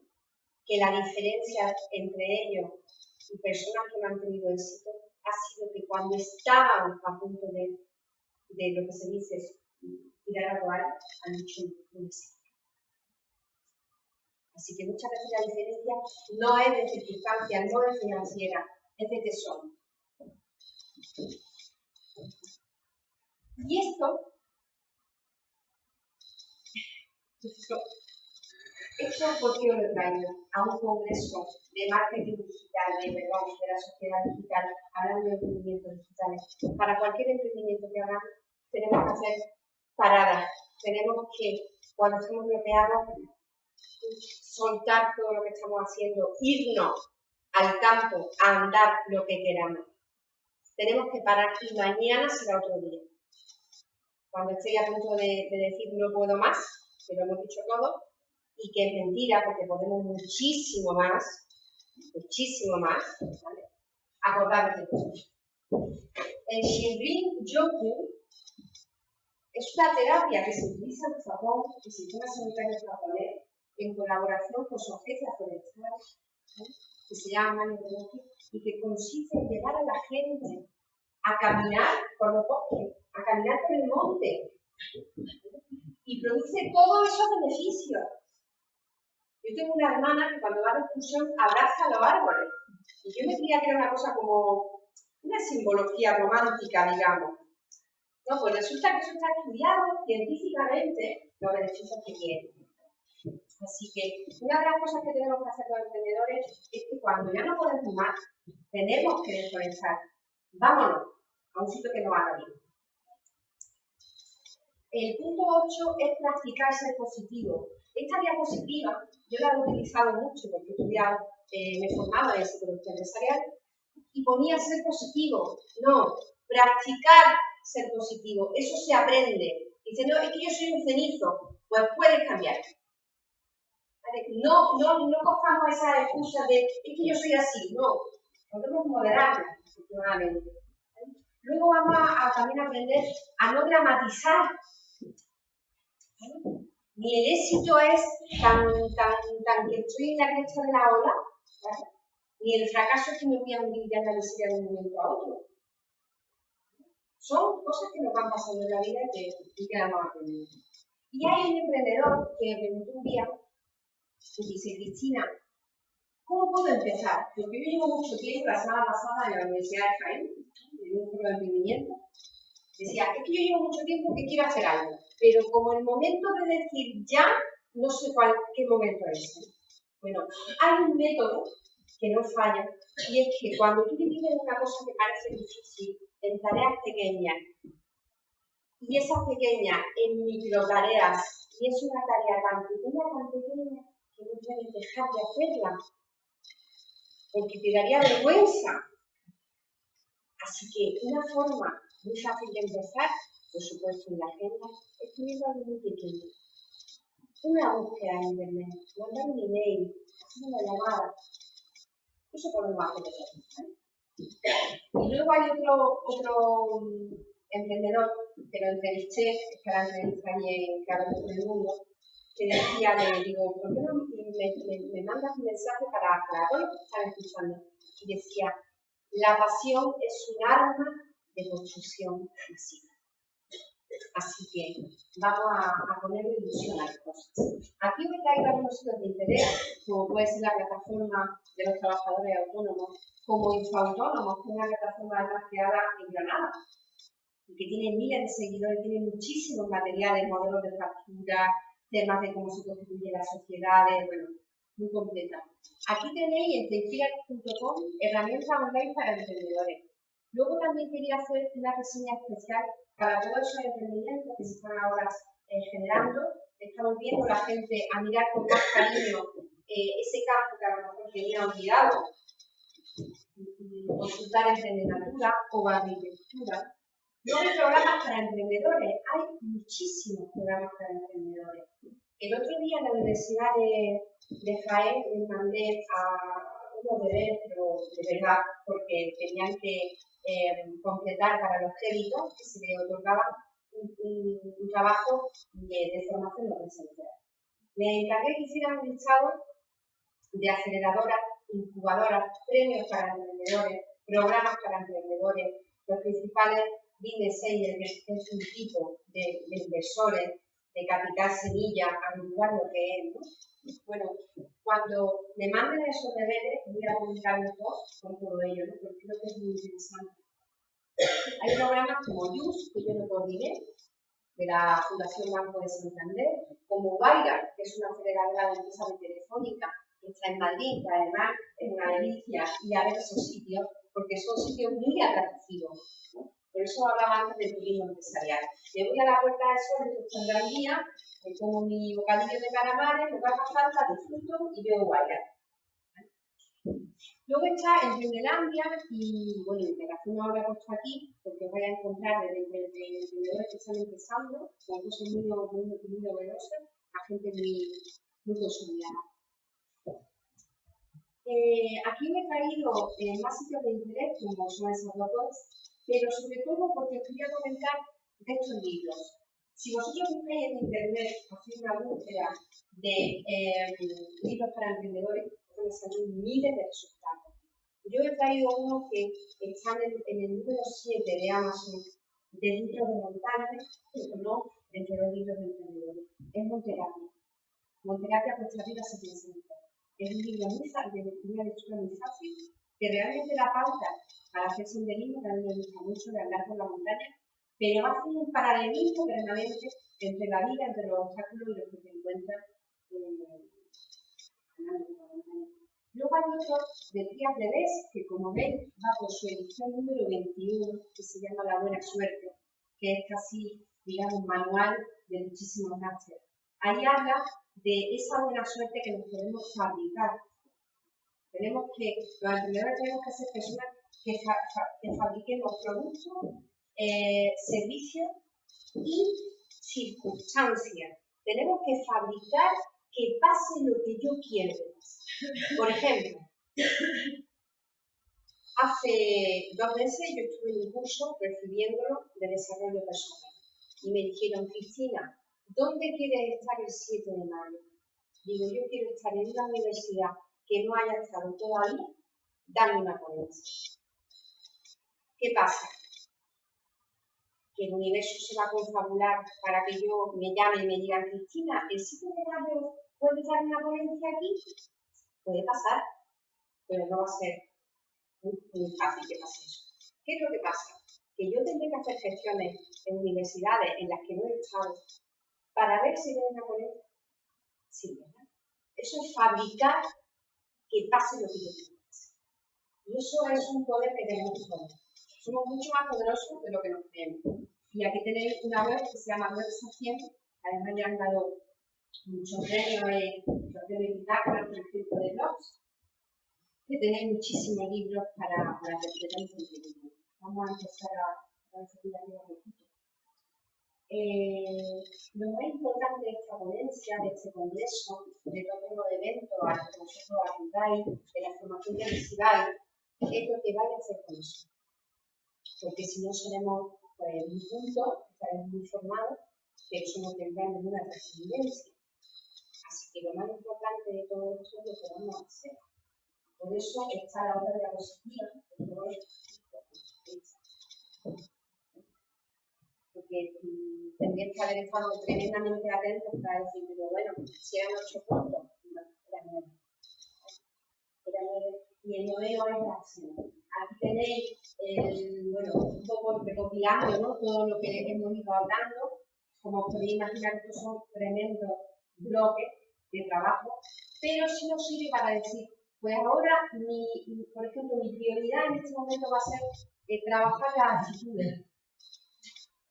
que la diferencia entre ellos y personas que no han tenido éxito ha sido que cuando estaban a punto de lo que se dice tirar a toalla, han dicho un éxito. Así que muchas veces la diferencia no es de circunstancias, no es financiera, es de tesoro. Y esto ¿por qué os lo traigo? A un congreso de marketing digital, de la sociedad digital, hablando de emprendimientos digitales. Para cualquier emprendimiento que hagamos, tenemos que hacer paradas. Tenemos que, cuando estemos bloqueados, soltar todo lo que estamos haciendo, irnos al campo a andar lo que queramos. Tenemos que parar y mañana será otro día. Cuando esté a punto de decir no puedo más, que lo hemos dicho todo, y que es mentira porque podemos muchísimo más, ¿vale? Acordaros de cosas. El Shinrin Yoku es una terapia que se utiliza en Japón, que se llama sanitario japonés, en colaboración con su agencia forestal, que se llama Manioki, y que consiste en llevar a la gente a caminar por los bosques, a caminar por el monte, y produce todos esos beneficios. Yo tengo una hermana que cuando va de excursión abraza a los árboles, y yo me creía que era una cosa como una simbología romántica, digamos. No, pues resulta que eso está estudiado científicamente los beneficios que tiene. Así que una de las cosas que tenemos que hacer los emprendedores es que cuando ya no podemos más, tenemos que desconectar. Vámonos a un sitio que nos haga bien. El punto 8 es practicar ser positivo. Esta diapositiva yo la he utilizado mucho porque he estudiado, me he formado en psicología empresarial y ponía ser positivo. No, practicar ser positivo. Eso se aprende. Dice, no, es que yo soy un cenizo. Pues puedes cambiar. ¿Vale? No cojamos esa excusa de, es que yo soy así. No, podemos moderarla, afortunadamente. Luego vamos a también aprender a no dramatizar. ¿Vale? Ni el éxito es tan que estoy en la cresta de la ola, ¿vale? Ni el fracaso es que me voy a hundir ya en la miseria de un momento a otro. Son cosas que nos van pasando en la vida y que vamos aprendiendo. Y hay un emprendedor que me preguntó un día y dice, Cristina, ¿cómo puedo empezar? Porque yo llevo mucho tiempo, la semana pasada en la Universidad de Jaén, en un foro de emprendimiento, decía, es que yo llevo mucho tiempo que quiero hacer algo, pero como el momento de decir ya, no sé qué momento es. Bueno, hay un método que no falla, y es que cuando tú divides una cosa que parece difícil en tareas pequeñas, y esas pequeñas en microtareas, y es una tarea tan pequeña, que no puedes dejar de hacerla, porque te daría vergüenza. Así que una forma muy fácil de empezar, por supuesto en la agenda, es poniendo algo muy pequeño. Una búsqueda en internet, mandar un email, hacer una llamada. Eso podemos hacer. Y luego hay otro emprendedor que lo entrevisté, que la entrevista en Claro del Mundo, que decía, le digo, ¿por qué no me mandas un mensaje para todos los que están escuchando? Y decía, la pasión es un arma de construcción masiva. Así que vamos a ponerle ilusión a las cosas. Aquí me traigo algunos sitios de interés, como puede ser la plataforma de los trabajadores autónomos, como Infoautónomos, que es una plataforma además creada en Granada, y que tiene miles de seguidores, tiene muchísimos materiales, modelos de factura, temas de cómo se constituyen las sociedades, bueno, muy completa. Aquí tenéis en teifilas.com herramientas online para emprendedores. Luego también quería hacer una reseña especial para todos esos emprendimientos que se están ahora generando. Estamos viendo a la gente a mirar con más cariño ese campo que a lo mejor tenía olvidado, consultar Emprendenatura o agricultura. Luego hay programas para emprendedores, hay muchísimos programas para emprendedores. El otro día en la Universidad de Jaén les mandé a unos deberes, pero de verdad, porque tenían que completar para los créditos que se les otorgaban un trabajo de formación no presencial. Me encargué que hicieran un listado de aceleradoras, incubadoras, premios para emprendedores, programas para emprendedores, los principales business angels, que es un tipo de inversores, de capital semilla, averiguar lo que es, ¿no? Bueno, cuando me manden esos deberes, voy a publicar un post con todo ello, ¿no? Porque creo que es muy interesante. Hay programas como YUS, que yo lo coordiné, de la Fundación Banco de Santander, como Guaira, que es una aceleradora de empresas de telefónica, que está en Madrid, que además es una delicia ir a ver esos sitios, porque son sitios muy atractivos, ¿no? Por eso hablaba antes del turismo empresarial. Me voy a la Puerta del Sol de Gran Vía, me pongo mi bocadillo de calamares, me baja falta, disfruto y veo Guaira. Luego está Emprendelandia y, bueno, Integración ahora he puesto aquí, porque voy a encontrar de emprendedores que están empezando, con cosas muy novedosas, a gente muy consolidada. Aquí me he traído más sitios de interés, como son esas dos webs, pero sobre todo porque os quería comentar de estos libros. Si vosotros buscáis en internet, hacéis una búsqueda de libros para emprendedores, pueden salir miles de resultados. Yo he traído uno que está en el número 7 de Amazon, de libros de montaña, pero no entre los libros de emprendedores. Es Monterapia. Monterapia cuesta arriba 700. Es un libro muy fácil, de una lectura muy fácil, que realmente da pauta para hacer senderismo, que a mí me gusta mucho de andar por la montaña, pero hace un paralelismo permanente entre la vida, entre los obstáculos y los que te encuentras andando por la montaña. Luego hay otro de Trías Bebés, que como veis va por su edición número 21, que se llama La Buena Suerte, que es casi, digamos, manual de muchísimos másteres. Ahí habla de esa buena suerte que nos podemos fabricar. Los emprendedores tenemos que ser personas que fabriquemos productos, servicios y circunstancias. Tenemos que fabricar que pase lo que yo quiero. Por ejemplo, hace 2 meses yo estuve en un curso recibiéndolo de desarrollo personal y me dijeron, Cristina, ¿dónde quieres estar el 7 de mayo? Digo, yo quiero estar en una universidad que no haya estado todavía dando una ponencia. ¿Qué pasa? Que el universo se va a confabular para que yo me llame y me digan, Cristina, ¿el 7 de mayo puedes dar una ponencia aquí? Puede pasar, pero no va a ser muy fácil que pase eso. ¿Qué es lo que pasa? Que yo tendré que hacer gestiones en universidades en las que no he estado para ver si doy una ponencia. Sí, ¿verdad? Eso es fabricar que pase lo que yo quiero. Y eso es un poder que tenemos todos. Somos mucho más poderosos de lo que nos creemos. Y aquí tenéis una web que se llama Web 100, además le han dado muchos premios en Bitácora, por ejemplo, de blogs, que tenéis muchísimos libros para interpretar el contenido. Vamos a empezar a decir un poquito. Lo más importante de esta ponencia, de este congreso, de todos los eventos a los que vosotros ayudáis, de la formación que recibáis, es lo que vais a hacer con eso. Porque si no seremos un punto, estaremos muy formados, pero eso no tendrá ninguna trascendencia. Así que lo más importante de todo esto es lo que vamos a hacer. Por eso está la otra diapositiva, porque tendrían que haber estado tremendamente atentos para decir, pero bueno, si eran 8 puntos, no, eran 9. Eran 9, y el 9 no es la acción. Aquí tenéis, un poco recopilando, ¿no?, todo lo que hemos ido hablando. Como podéis imaginar, estos son tremendos bloques de trabajo, pero sí nos sirve para decir, pues ahora, por ejemplo, mi prioridad en este momento va a ser trabajar las actitudes,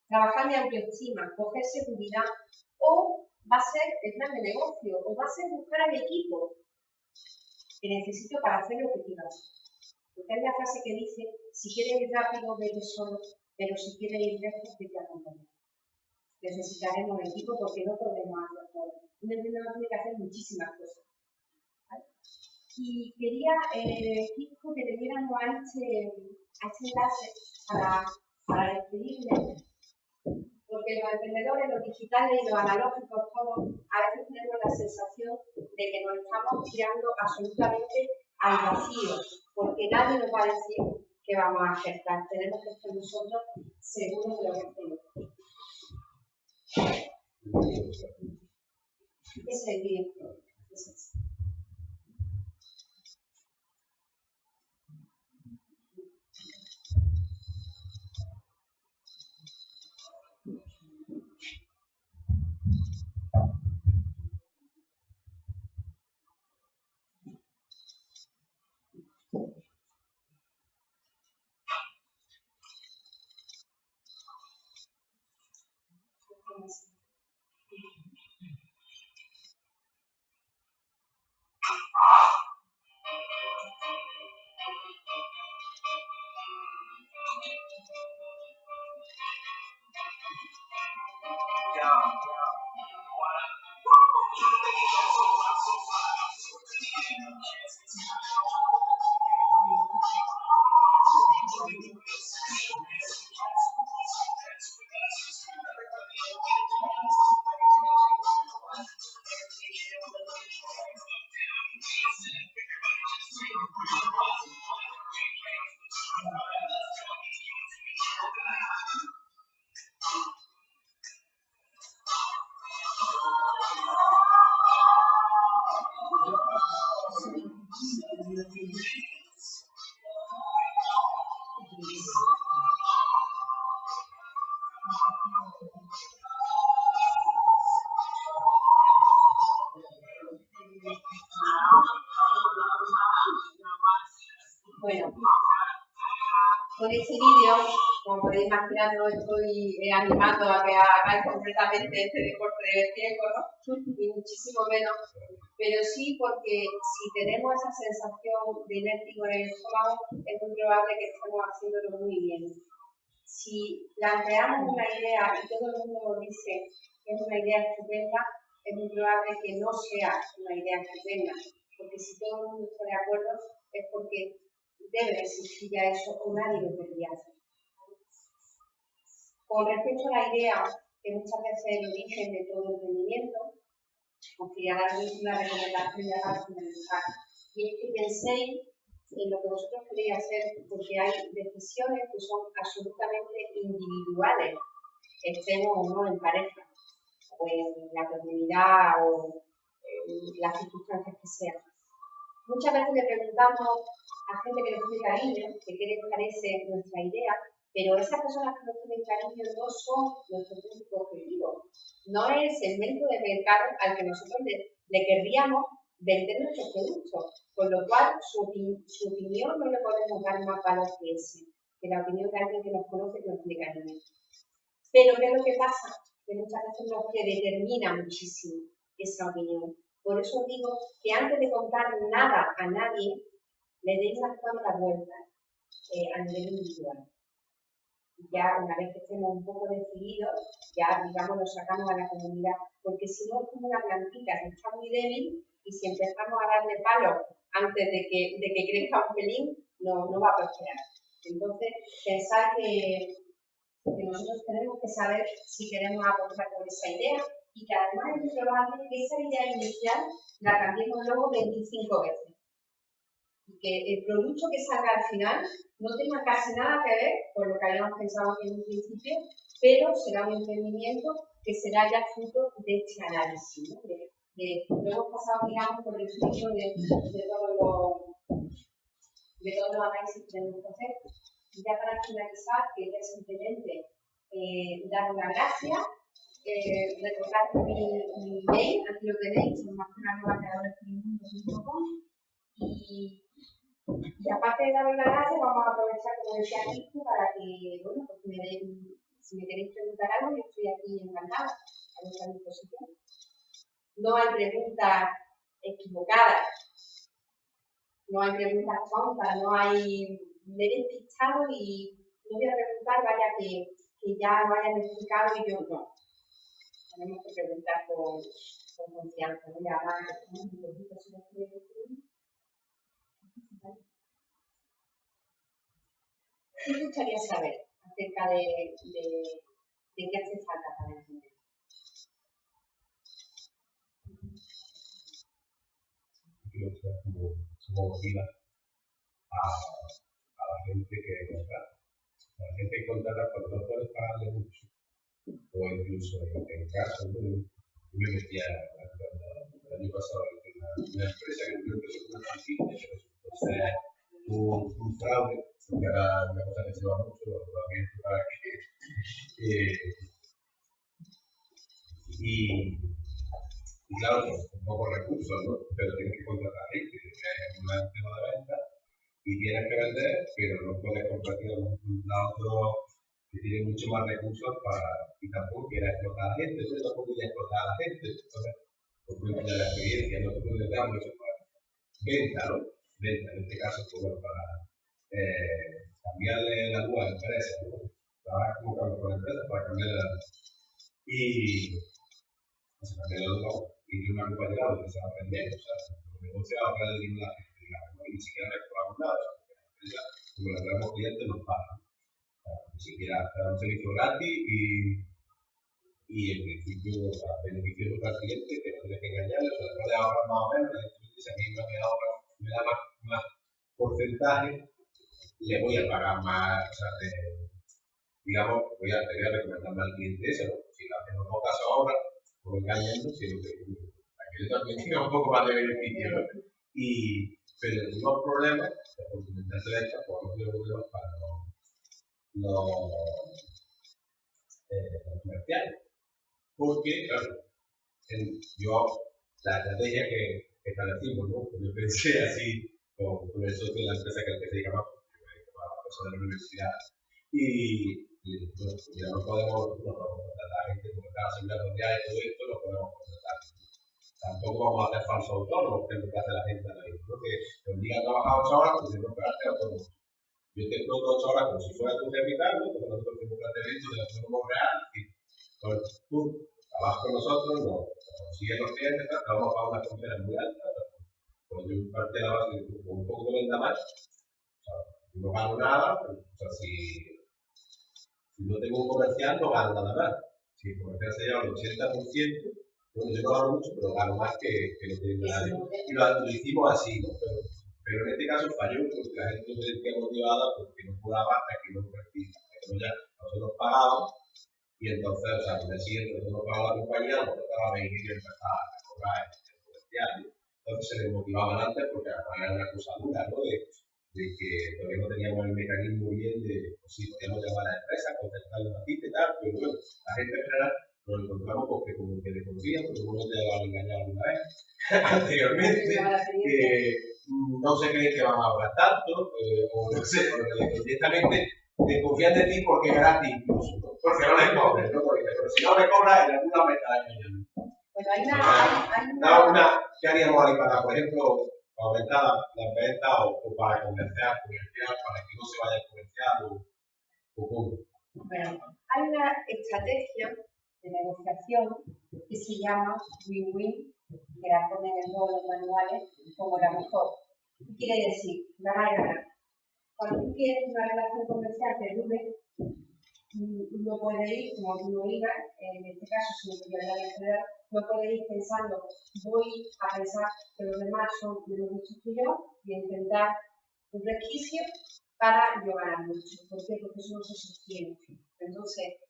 trabajar mi autoestima, coger seguridad, o va a ser el plan de negocio, o va a ser buscar al equipo que necesito para hacer lo que quiero hacer. Porque hay una frase que dice, si quieres ir rápido, vete solo, pero si quieres ir lejos, vete acompañado. Necesitaremos el equipo porque no podemos hacer todo. Un emprendedor tiene que hacer muchísimas cosas. ¿Vale? Y quería, Kiko, que le diéramos a este enlace para despedirle, Porque los emprendedores, los digitales y los analógicos, todos, a veces tenemos la sensación de que nos estamos tirando absolutamente al vacío, porque nadie nos va a decir que vamos a acertar. Tenemos que estar nosotros seguros de lo que hacemos. Ese es el vídeo. Bueno, con este vídeo, como podéis imaginar, no estoy animando a que hagáis completamente este deporte de tiempo, ¿no? Ni muchísimo menos, pero sí porque si tenemos esa sensación de vértigo en el estómago, es muy probable que estemos haciéndolo muy bien. Si planteamos una idea y todo el mundo nos dice que es una idea estupenda, es muy probable que no sea una idea estupenda, porque si todo el mundo está de acuerdo es porque debe existir ya eso o nadie lo querría hacer. Con respecto a la idea, que muchas veces es el origen de todo emprendimiento, os quería dar una recomendación ya para finalizar. Y es que penséis en lo que vosotros queréis hacer, porque hay decisiones que son absolutamente individuales, estemos o no en pareja, o en la comunidad, o en las circunstancias que sean. Muchas veces le preguntamos a gente que nos tiene cariño, que qué les parece nuestra idea, pero esas personas que nos tienen cariño no son nuestro público objetivo. No es el segmento de mercado al que nosotros le querríamos vender nuestros productos, con lo cual su opinión no le podemos dar más valor que ese, que la opinión de alguien que nos conoce que nos tiene cariño. Pero ¿qué es lo que pasa? Que muchas veces nos determina muchísimo esa opinión. Por eso digo que antes de contar nada a nadie, le deis unas cuantas vueltas a nivel individual. Ya una vez que estemos un poco decididos, ya digamos lo sacamos a la comunidad, porque si no es como una plantita que está muy débil y si empezamos a darle palos antes de que crezca un pelín, no va a prosperar. Entonces, pensar que nosotros tenemos que saber si queremos apostar por esa idea y que además es muy probable que esa idea inicial la cambiemos luego 25 veces. Y que el producto que salga al final no tenga casi nada que ver con lo que habíamos pensado en un principio, pero será un emprendimiento que será ya fruto de este análisis, ¿no? Lo hemos pasado, digamos, por el filtro de todos los análisis que tenemos que hacer. Y ya para finalizar, quería simplemente dar una gracia, recordar mi mail, aquí lo tenéis, formacionarnuevacreadores.com. Y aparte de dar una gracia, vamos a aprovechar, como decía Cristo, para que, bueno, pues si me queréis preguntar algo, yo estoy aquí encantada, a vuestra disposición. No hay preguntas equivocadas, no hay preguntas tontas, no hay... Me he despistado y no voy a preguntar, vaya, que ya lo hayan explicado y yo no. Tenemos que preguntar con confianza, no llamar un poquito si nos quiere decir. ¿Qué me gustaría saber acerca de ¿De qué hace falta para entender? Yo creo que como motiva a la gente que contrata. La gente que contrata cuando no puede pagarle mucho, o incluso en casos, yo me metía el año pasado en una empresa que creo que es una franquicia, que resultó ser un fraude, que era una cosa que se va mucho, los tratamientos para que. Y claro, con pocos recursos, ¿no? Pero tienes que contratar gente, es un tema de venta y tienes que vender, pero no puedes competir con otro que tiene mucho más recursos y tampoco quieres explotar a la gente, no tampoco quieres explotar a la gente. Entonces, por cuenta de la experiencia, nosotros le damos mucho para venta, ¿no? Venta, en este caso, pues bueno, para cambiarle la luz a la empresa, ¿no? Trabajar como cambio con la empresa para cambiarle la luz. Y se cambió la luz y de una compañera donde se va aprendiendo, o sea, los negocios ahora de la gente, digamos, y ni siquiera recordamos nada, porque la empresa, como le traemos clientes, nos pagan. Ni siquiera te dan un servicio gratis y en principio, o sea, beneficioso para el cliente, que no tienes que engañarle, o sea, después de ahorrar más o menos, si a mí me da más porcentaje, le voy a pagar más, o sea, digamos, te voy a recomendar más al cliente eso, ¿no? Si le hacemos dos casos ahora, por engañando, sino que aquello también tiene un poco más de beneficio, ¿no? Pero tenemos problemas, por comentarse de esta, por no problemas para los comerciales. Porque, claro, yo, la estrategia que establecimos, ¿no? Yo pensé así con el socio de la empresa que se dedica más, a la persona de la universidad, y bueno, ya no podemos contratar a gente como cada semana donde hay todo esto, lo podemos contratar. Tampoco vamos a hacer falsos autónomos, que es lo que hace la gente ahora mismo, que te obliga a trabajar 8 horas, pues si no esperarte autónomo. Yo te exploto 8 horas como si fuera tu jefe y tal, ¿no? Porque nosotros tenemos un planteamiento de autónomo real, y entonces tú trabajas con nosotros, nos consigues los clientes, trabajamos para una comisión muy alta, pues yo parte de la base con un poco de venta más, o sea, no gano nada, o sea, si no tengo un comercial, no gano nada más. Si el comercial se lleva el 80%, bueno, yo no gano mucho, pero gano más que no tiene nadie. Y lo hicimos así, ¿no? Pero en este caso falló porque la gente no se sentía motivada porque no jugaba hasta que no invertía. Ya nosotros pagamos y entonces, o sea, al mes siguiente nosotros pagamos la compañía, nosotros tocaba venir y empezar a cobrar el comercial. Entonces se les motivaban antes porque además era una cosa dura, ¿no? De que todavía no teníamos el mecanismo bien de, pues sí, podíamos llamar a la empresa, contactarle a ti y tal, pero bueno, la gente en general nos encontramos porque como que desconfían, porque uno te va a engañar alguna vez anteriormente, no se creen que van a hablar tanto, o no sé, directamente desconfían de ti porque es gratis incluso, ¿no? Porque no le cobres, ¿no? Pero si no le cobras, en alguna me está engañando. Bueno, hay una, ¿qué haríamos ahí para, por ejemplo, aumentar las ventas o para comercial, para que no se vaya a comercial o cómo? Bueno, hay una estrategia de negociación que se llama win-win, que la ponen en todos los manuales como la mejor. ¿Qué quiere decir? Ganar y ganar. Cuando tú quieres una relación comercial que dure, no puede ir, como uno iba, en este caso, si no tuviera la necesidad, no puede ir pensando, voy a pensar que los demás son menos muchos que yo y intentar un resquicio para yo ganar mucho. ¿Por qué? Porque eso no se sostiene. Entonces,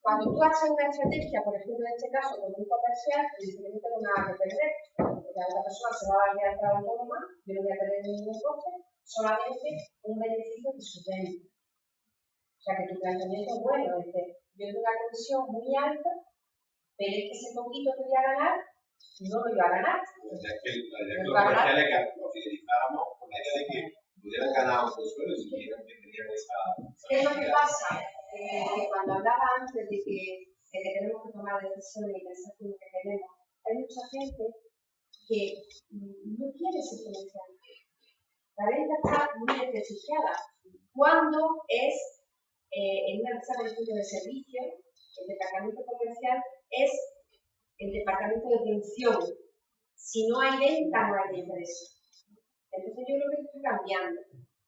cuando tú haces una estrategia, por ejemplo, en este caso, con un comercial, dices que no tengo nada que perder, porque la otra persona se va a ir a entrar autónoma, yo no voy a tener ningún coste, solamente un beneficio de su venta. O sea, que tu planteamiento es bueno, es decir, yo tengo una comisión muy alta, pero es que ese poquito que voy a ganar, no lo iba a ganar. La idea es que los comerciales que nos fidelizáramos con la idea de que pudieran ganar un sueldo y siguieran tendrían esa. ¿Qué es lo que pasa? Que cuando hablaba antes de que tenemos que tomar decisiones y pensar en lo que queremos, hay mucha gente que no quiere ser comercial. La venta está muy desprestigiada. Cuando es en una empresa de estudio de servicio, el departamento comercial es el departamento de atención. Si no hay venta, no hay ingreso. Entonces yo creo que esto está cambiando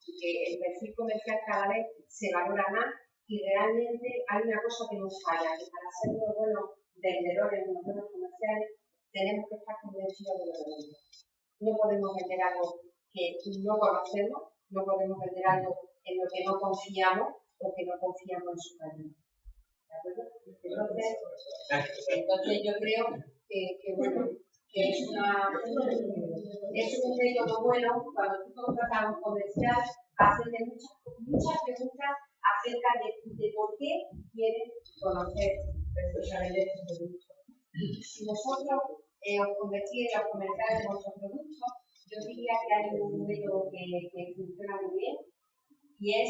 y que el perfil comercial cada vez se valora más y realmente hay una cosa que nos falla, que para ser unos buenos vendedores, unos buenos comerciales, tenemos que estar convencidos de lo que vendemos. No podemos vender algo que no conocemos, no podemos vender algo en lo que no confiamos o que no confiamos en su calidad. ¿De acuerdo? Entonces yo creo que bueno, que es un método bueno cuando tú contratas a un comercial, hacerle muchas preguntas acerca de por qué quieren conocer vender tu producto. Si vosotros os convertís en los comerciales de vuestros productos, yo diría que hay un método que funciona muy bien y es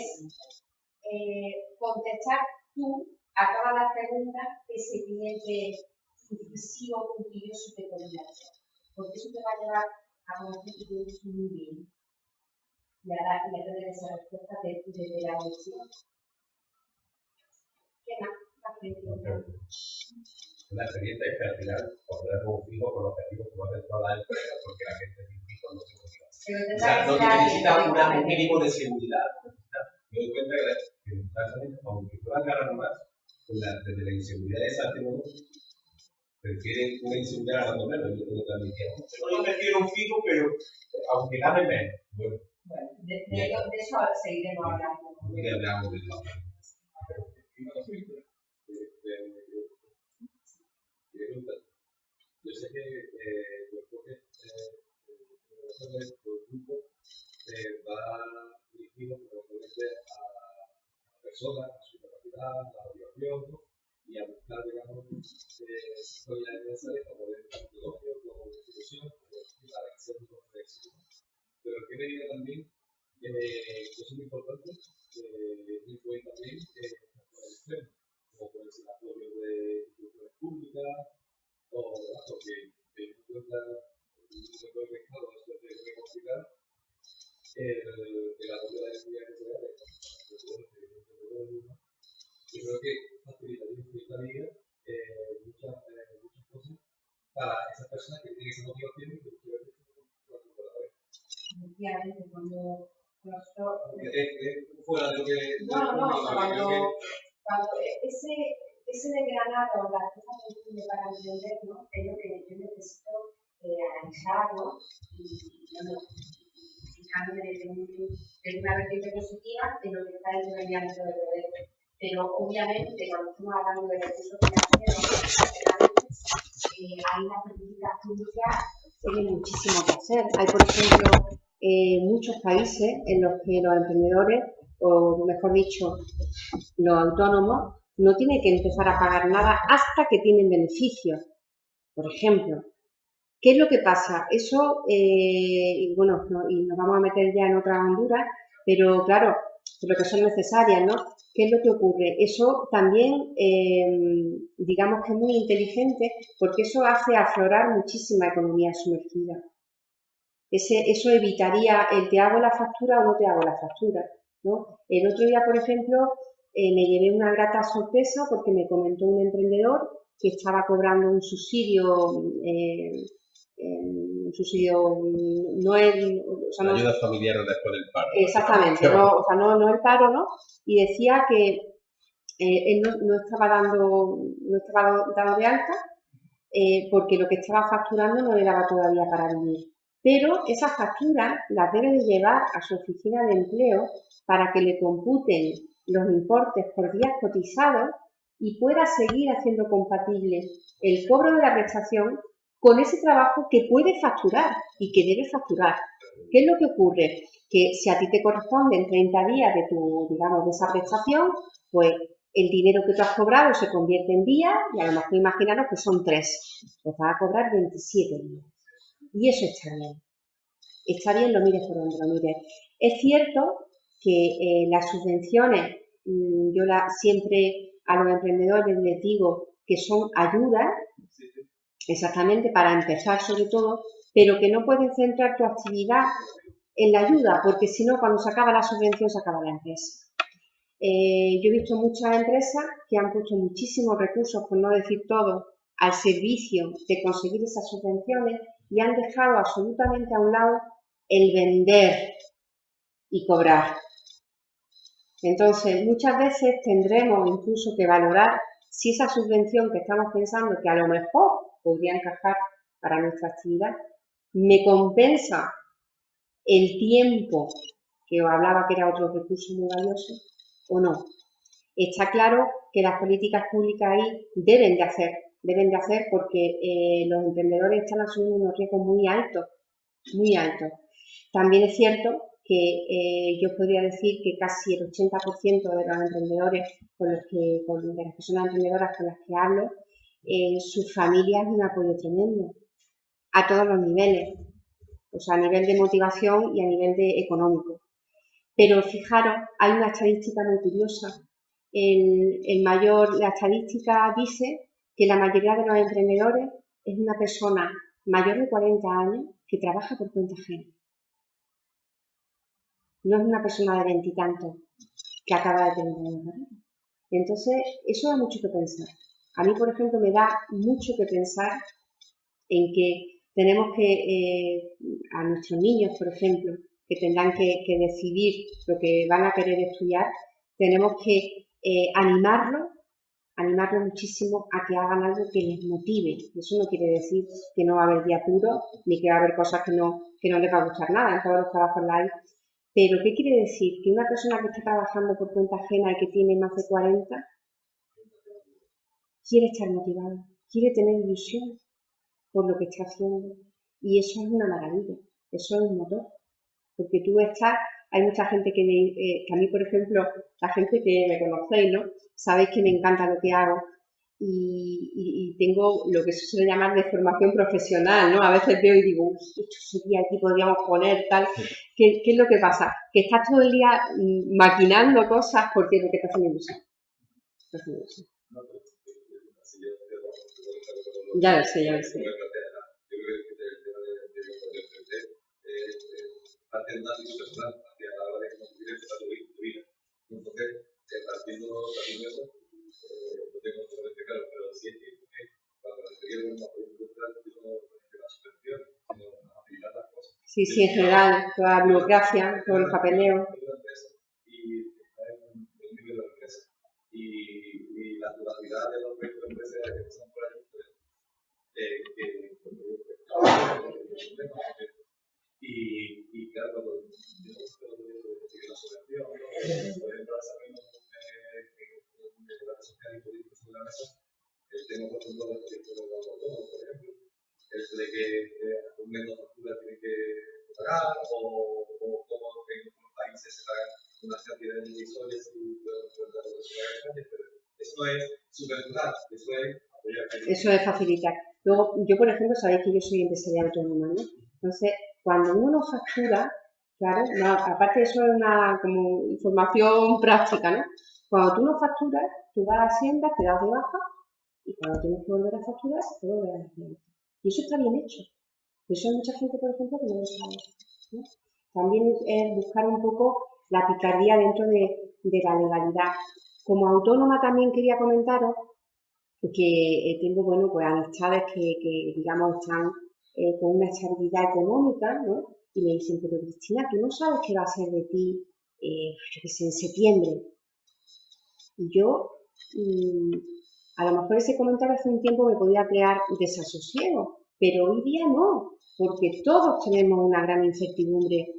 contestar tú a todas las preguntas que ese cliente incisivo, curioso te podría hacer. Porque eso te va a llevar a conocer tu producto muy bien y a tener esa respuesta desde la elección. ¿Qué más? La experiencia es que al final pondremos un fijo con los objetivos que va a hacer toda la empresa, porque la gente sin fijo no se motiva. O sea, no necesita un mínimo de seguridad. Me doy cuenta que aunque puedan ganar más, desde la inseguridad esa prefieren una inseguridad ganando menos. Yo prefiero un fijo, pero aunque gane menos. Bueno, de eso seguiremos hablando. Ya hablamos de eso. Yo sé que yo creo que el grupo va dirigido probablemente a personas, a su capacidad, a la motivación y a buscar, digamos, historias necesarias para poder dar negocio, como institución, para que sea un éxito. Pero en qué medida también, eso es muy importante, influye también en la extremo, como puede ser el apoyo de instituciones públicas, o porque encuentra un sector de mercado es muy complicado, el apoyo de las actividades sociales. Yo creo que facilitaría muchas cosas para esas personas que tienen esa motivación y que quieren Efectivamente, cuando nosotros... fuera de lo que... Cuando ese desgranado, las cosas que tiene para entender, ¿no? Es lo que yo necesito analizar, ¿no? Y bueno, fijarme desde una vertiente positiva en lo que está dentro del ámbito de poder. Pero obviamente, cuando estamos hablando de recursos financieros, hay una política pública que tiene muchísimo que hacer. Hay, por ejemplo, muchos países en los que los emprendedores, o mejor dicho, los autónomos, no tienen que empezar a pagar nada hasta que tienen beneficios. Por ejemplo, ¿qué es lo que pasa? Eso, y bueno, y nos vamos a meter ya en otras honduras, pero claro, lo que son necesarias, ¿no? ¿Qué es lo que ocurre? Eso también, digamos que es muy inteligente, porque eso hace aflorar muchísima economía sumergida. Eso evitaría el te hago la factura o no te hago la factura, ¿no? El otro día, por ejemplo, me llevé una grata sorpresa porque me comentó un emprendedor que estaba cobrando un subsidio, no es... O sea, ayuda familiar después del paro. Exactamente, no el paro, ¿no? Y decía que él no estaba dado de alta porque lo que estaba facturando no le daba todavía para vivir. Pero esas facturas las debe de llevar a su oficina de empleo para que le computen los importes por días cotizados y pueda seguir haciendo compatible el cobro de la prestación con ese trabajo que puede facturar y que debe facturar. ¿Qué es lo que ocurre? Que si a ti te corresponden 30 días de de esa prestación, pues el dinero que tú has cobrado se convierte en días y a lo mejor imaginaros que son 3, pues vas a cobrar 27 días. Y eso está bien. Está bien, lo mires por donde lo mires. Es cierto que las subvenciones, yo siempre a los emprendedores les digo que son ayudas, exactamente para empezar sobre todo, pero que no puedes centrar tu actividad en la ayuda, porque si no, cuando se acaba la subvención, se acaba la empresa. Yo he visto muchas empresas que han puesto muchísimos recursos, por no decir todo, al servicio de conseguir esas subvenciones y han dejado absolutamente a un lado el vender y cobrar. Entonces, muchas veces tendremos incluso que valorar si esa subvención que estamos pensando que a lo mejor podría encajar para nuestra actividad, me compensa el tiempo, que os hablaba que era otro recurso muy valioso, o no. Está claro que las políticas públicas ahí deben de hacer porque los emprendedores están asumiendo unos riesgos muy altos, muy altos. También es cierto que yo podría decir que casi el 80% de los emprendedores de las personas emprendedoras con las que hablo, sus familias es un apoyo tremendo, a todos los niveles, o sea, a nivel de motivación y a nivel de económico. Pero fijaros, hay una estadística muy curiosa. La estadística dice que la mayoría de los emprendedores es una persona mayor de 40 años que trabaja por cuenta ajena. No es una persona de 20 y tantos que acaba de tener una carrera. Entonces, eso da mucho que pensar. A mí, por ejemplo, me da mucho que pensar en que tenemos que, a nuestros niños, por ejemplo, que tendrán que decidir lo que van a querer estudiar, tenemos que animarlos muchísimo a que hagan algo que les motive. Eso no quiere decir que no va a haber días duros, ni que va a haber cosas que no les va a gustar nada, en todos los trabajos la hay. Pero, ¿qué quiere decir? Que una persona que está trabajando por cuenta ajena y que tiene más de 40, quiere estar motivada, quiere tener ilusión por lo que está haciendo. Y eso es una maravilla, eso es un motor. Porque hay mucha gente que a mí, por ejemplo, la gente que me conocéis, ¿no? Sabéis que me encanta lo que hago y tengo lo que se suele llamar de formación profesional, ¿no? A veces veo y digo, esto sería aquí, podríamos poner tal. ¿Qué es lo que pasa? Que estás todo el día maquinando cosas porque te hacen ilusión. Ya lo sé. Parte de una actitud personal hacia la hora de construir tu vida. Entonces, partiendo de eso, lo tengo totalmente claro, pero sí es que cuando la teoría de una política no es la subvención, sino facilitar las cosas. Sí, en general, toda la burocracia, todo el papeleo. Y está en el nivel de la empresa. Y la pluralidad de los proyectos de empresa que están por ahí, y claro, cuando yo de la subvención, por ejemplo, ahora sabemos de la social y política sobre la mesa, el tema, por ejemplo, del proyecto de los autónomos, por ejemplo, el de que un menos factura tiene que pagar, o como en otros países se pagan unas cantidades de historias y pero eso no es subvencionar, eso es apoyar. Eso es facilitar. Luego, yo, por ejemplo, sabéis que yo soy empresaria autónoma, ¿no? Entonces, cuando uno factura, claro, aparte de eso es una como información práctica, ¿no? Cuando tú no facturas, tú vas a Hacienda, te das de baja, y cuando tienes que volver a facturar, te vuelves a Hacienda. Y eso está bien hecho. Eso hay mucha gente, por ejemplo, que no lo sabe, ¿no? También es buscar un poco la picardía dentro de la legalidad. Como autónoma también quería comentaros que tengo, bueno, pues amistades que digamos, están con una estabilidad económica, ¿no? Y me dicen, pero Cristina, tú no sabes qué va a ser de ti, yo qué sé, en septiembre. Y yo, a lo mejor ese comentario hace un tiempo me podía crear desasosiego, pero hoy día no, porque todos tenemos una gran incertidumbre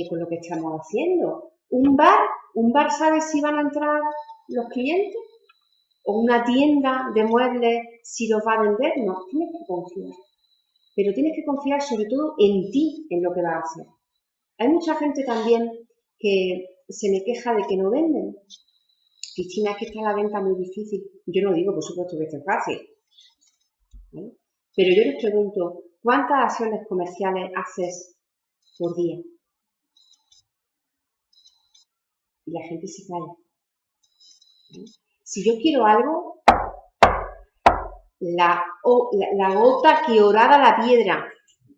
con lo que estamos haciendo. ¿Un bar sabe si van a entrar los clientes? ¿O una tienda de muebles si los va a vender? No, tienes que confiar. Pero tienes que confiar sobre todo en ti, en lo que vas a hacer. Hay mucha gente también que se me queja de que no venden. Cristina, es que está la venta muy difícil. Yo no digo, por supuesto, que esté fácil, ¿vale? Pero yo les pregunto, ¿cuántas acciones comerciales haces por día? Y la gente se calla, ¿vale? Si yo quiero algo, la gota que horada la piedra.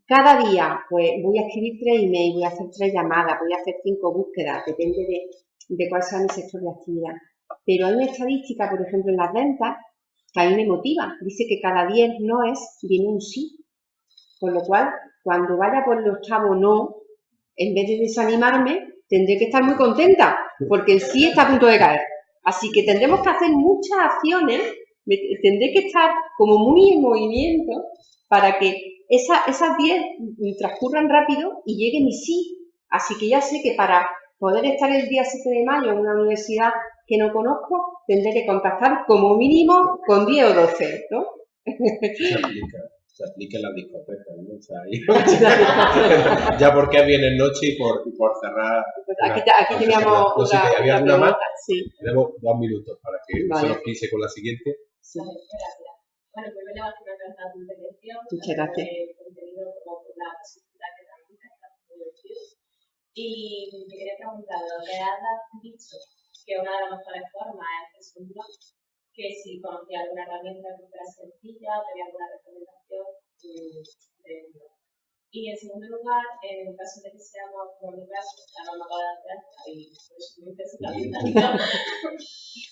Cada día, pues voy a escribir 3 emails, voy a hacer 3 llamadas, voy a hacer 5 búsquedas, depende de cuál sea mi sector de actividad. Pero hay una estadística, por ejemplo, en las ventas, que a mí me motiva. Dice que cada 10 noes viene un sí. Con lo cual, cuando vaya por el 8º no, en vez de desanimarme, tendré que estar muy contenta, porque el sí está a punto de caer. Así que tendremos que hacer muchas acciones, tendré que estar como muy en movimiento para que esas 10 transcurran rápido y llegue mi sí. Así que ya sé que para poder estar el día 7 de mayo en una universidad que no conozco, tendré que contactar como mínimo con 10 o 12, ¿no? Se aplica en la discoteca, ¿no? O sea, ya porque viene noche y por cerrar. Pues aquí teníamos no sé si había alguna más. Sí. Tenemos 2 minutos para que se nos pise con la siguiente. Sí. Gracias. Bueno, primero me ha encantado tu intervención. Muchas gracias. Contenido como por la posibilidad que transmite está muy divertido. Y te quería preguntar, lo que has dicho, que una de las mejores formas es hacer un blog, que si conocía alguna herramienta que fuera sencilla, tenía alguna recomendación de un blog. Y en segundo lugar, en el caso de que seamos, como en mi caso, ya no me acabo de hacer y por eso me interesa la presentación.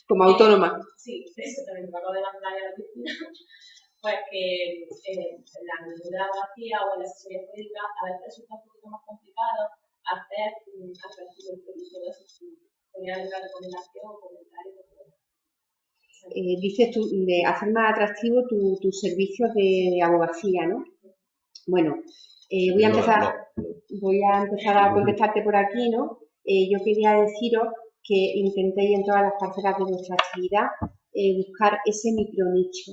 Como autónoma. Sí, eso también me acabo de lanzar a la piscina. Pues que en la bibliografía o en la asesoría jurídica a veces resulta un poquito más complicado hacer atractivo el producto de esos estudios. ¿Tenía alguna recomendación o comentario? Dices tú, de hacer más atractivo tu servicio de abogacía, ¿no? Bueno, voy a empezar a contestarte por aquí, ¿no? Yo quería deciros que intentéis en todas las parcelas de vuestra actividad buscar ese micronicho.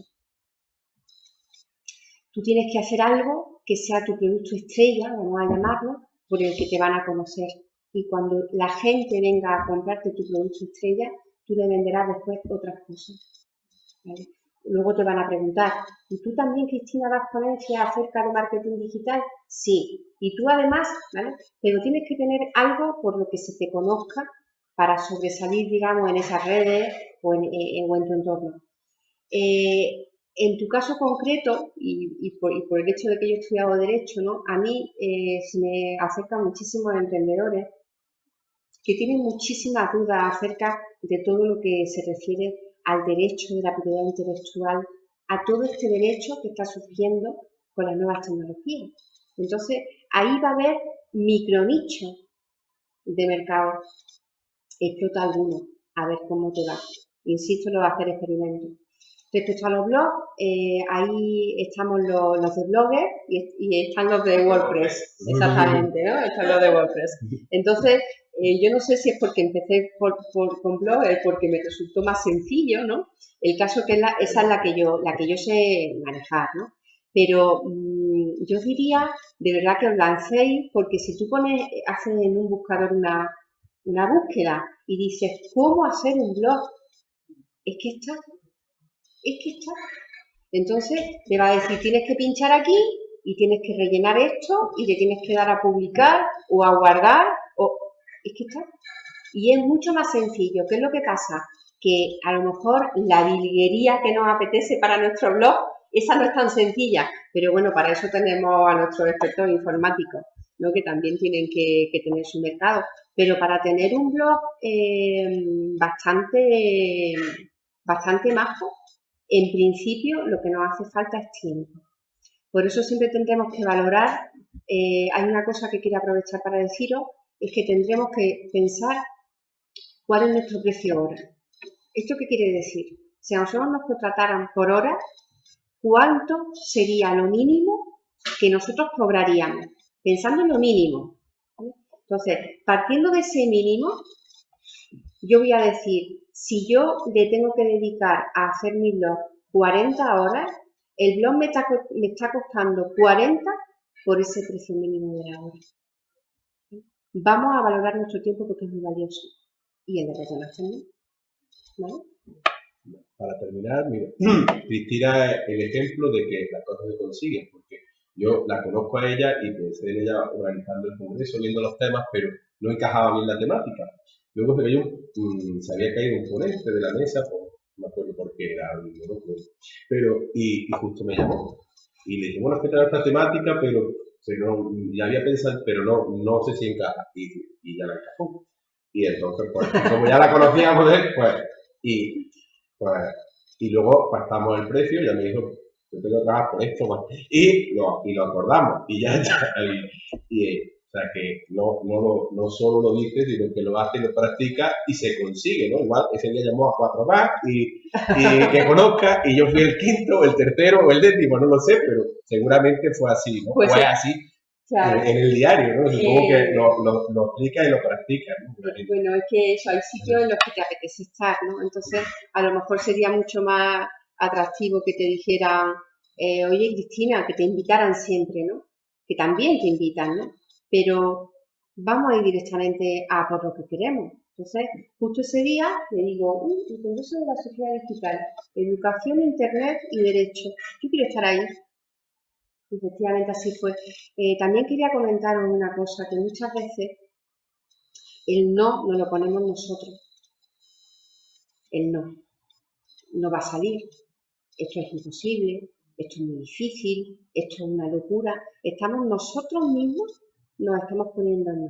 Tú tienes que hacer algo que sea tu producto estrella, vamos a llamarlo, por el que te van a conocer. Y cuando la gente venga a comprarte tu producto estrella, tú le venderás después otras cosas, ¿vale? Luego te van a preguntar, ¿y tú también, Cristina, das ponencias acerca de marketing digital? Sí. Y tú además, ¿vale? Pero tienes que tener algo por lo que se te conozca para sobresalir, digamos, en esas redes o en tu entorno. En tu caso concreto, y por el hecho de que yo he estudiado Derecho, ¿no? A mí se me acercan muchísimos emprendedores que tienen muchísimas dudas acerca de todo lo que se refiere al derecho de la propiedad intelectual, a todo este derecho que está surgiendo con las nuevas tecnologías. Entonces, ahí va a haber micronichos de mercado. Explota alguno, a ver cómo te va. Insisto, lo va a hacer experimentos. Respecto a los blogs, ahí estamos los de Blogger y están los de WordPress, exactamente, ¿no? Están los de WordPress. Entonces, yo no sé si es porque empecé con Blogger, porque me resultó más sencillo, ¿no? El caso es que esa es la que yo sé manejar, ¿no? Pero yo diría, de verdad, que os lancéis, porque si tú haces en un buscador una búsqueda y dices, ¿cómo hacer un blog? Es que está. Entonces te va a decir, tienes que pinchar aquí y tienes que rellenar esto y le tienes que dar a publicar o a guardar, es que está. Y es mucho más sencillo. ¿Qué es lo que pasa? Que a lo mejor la virguería que nos apetece para nuestro blog, esa no es tan sencilla, pero bueno, para eso tenemos a nuestros expertos informáticos, ¿no? Que también tienen que tener su mercado. Pero para tener un blog bastante majo, en principio, lo que nos hace falta es tiempo. Por eso siempre tendremos que valorar, hay una cosa que quiero aprovechar para deciros, es que tendremos que pensar cuál es nuestro precio hora. ¿Esto qué quiere decir? Si a nosotros nos contrataran por hora, ¿cuánto sería lo mínimo que nosotros cobraríamos? Pensando en lo mínimo, ¿vale? Entonces, partiendo de ese mínimo, yo voy a decir, si yo le tengo que dedicar a hacer mi blog 40 horas, el blog me está costando 40 por ese precio mínimo de la hora. Vamos a valorar nuestro tiempo porque es muy valioso. Y el de los demás también, ¿vale? Para terminar, mira, Cristina es el ejemplo de que las cosas se consiguen, porque yo la conozco a ella y pensé en ella organizando el congreso, viendo los temas, pero no encajaba bien la temática. Luego se había caído un ponente de la mesa, no me acuerdo por qué era, ¿no? Pero, y justo me llamó. Y le dije, bueno, es que tengo esta temática, pero ya había pensado, pero no sé si encaja. Y ya la encajó. Y entonces, pues, como ya la conocíamos, y luego pactamos el precio, ya me dijo, yo tengo que trabajar por esto, pues, y lo acordamos, y ya está. O sea, que no solo lo dice, sino que lo hace, lo practica y se consigue, ¿no? Igual ese día llamó a 4 más y que conozca, y yo fui el quinto, el tercero o el décimo, no lo sé, pero seguramente fue así, ¿no? Pues fue así claro. en el diario, ¿no? Supongo que lo explica y lo practica, ¿no? Bueno, es que eso, hay sitios en los que te apetece estar, ¿no? Entonces, a lo mejor sería mucho más atractivo que te dijeran, oye, Cristina, que te invitaran siempre, ¿no? Que también te invitan, ¿no? Pero vamos a ir directamente a por lo que queremos. Entonces, justo ese día le digo, el Congreso de la Sociedad Digital, Educación, Internet y Derecho. Yo quiero estar ahí. Efectivamente, así fue. También quería comentaros una cosa, que muchas veces el no nos lo ponemos nosotros. El no va a salir. Esto es imposible, esto es muy difícil, esto es una locura. Estamos nosotros mismos, nos estamos poniendo en no.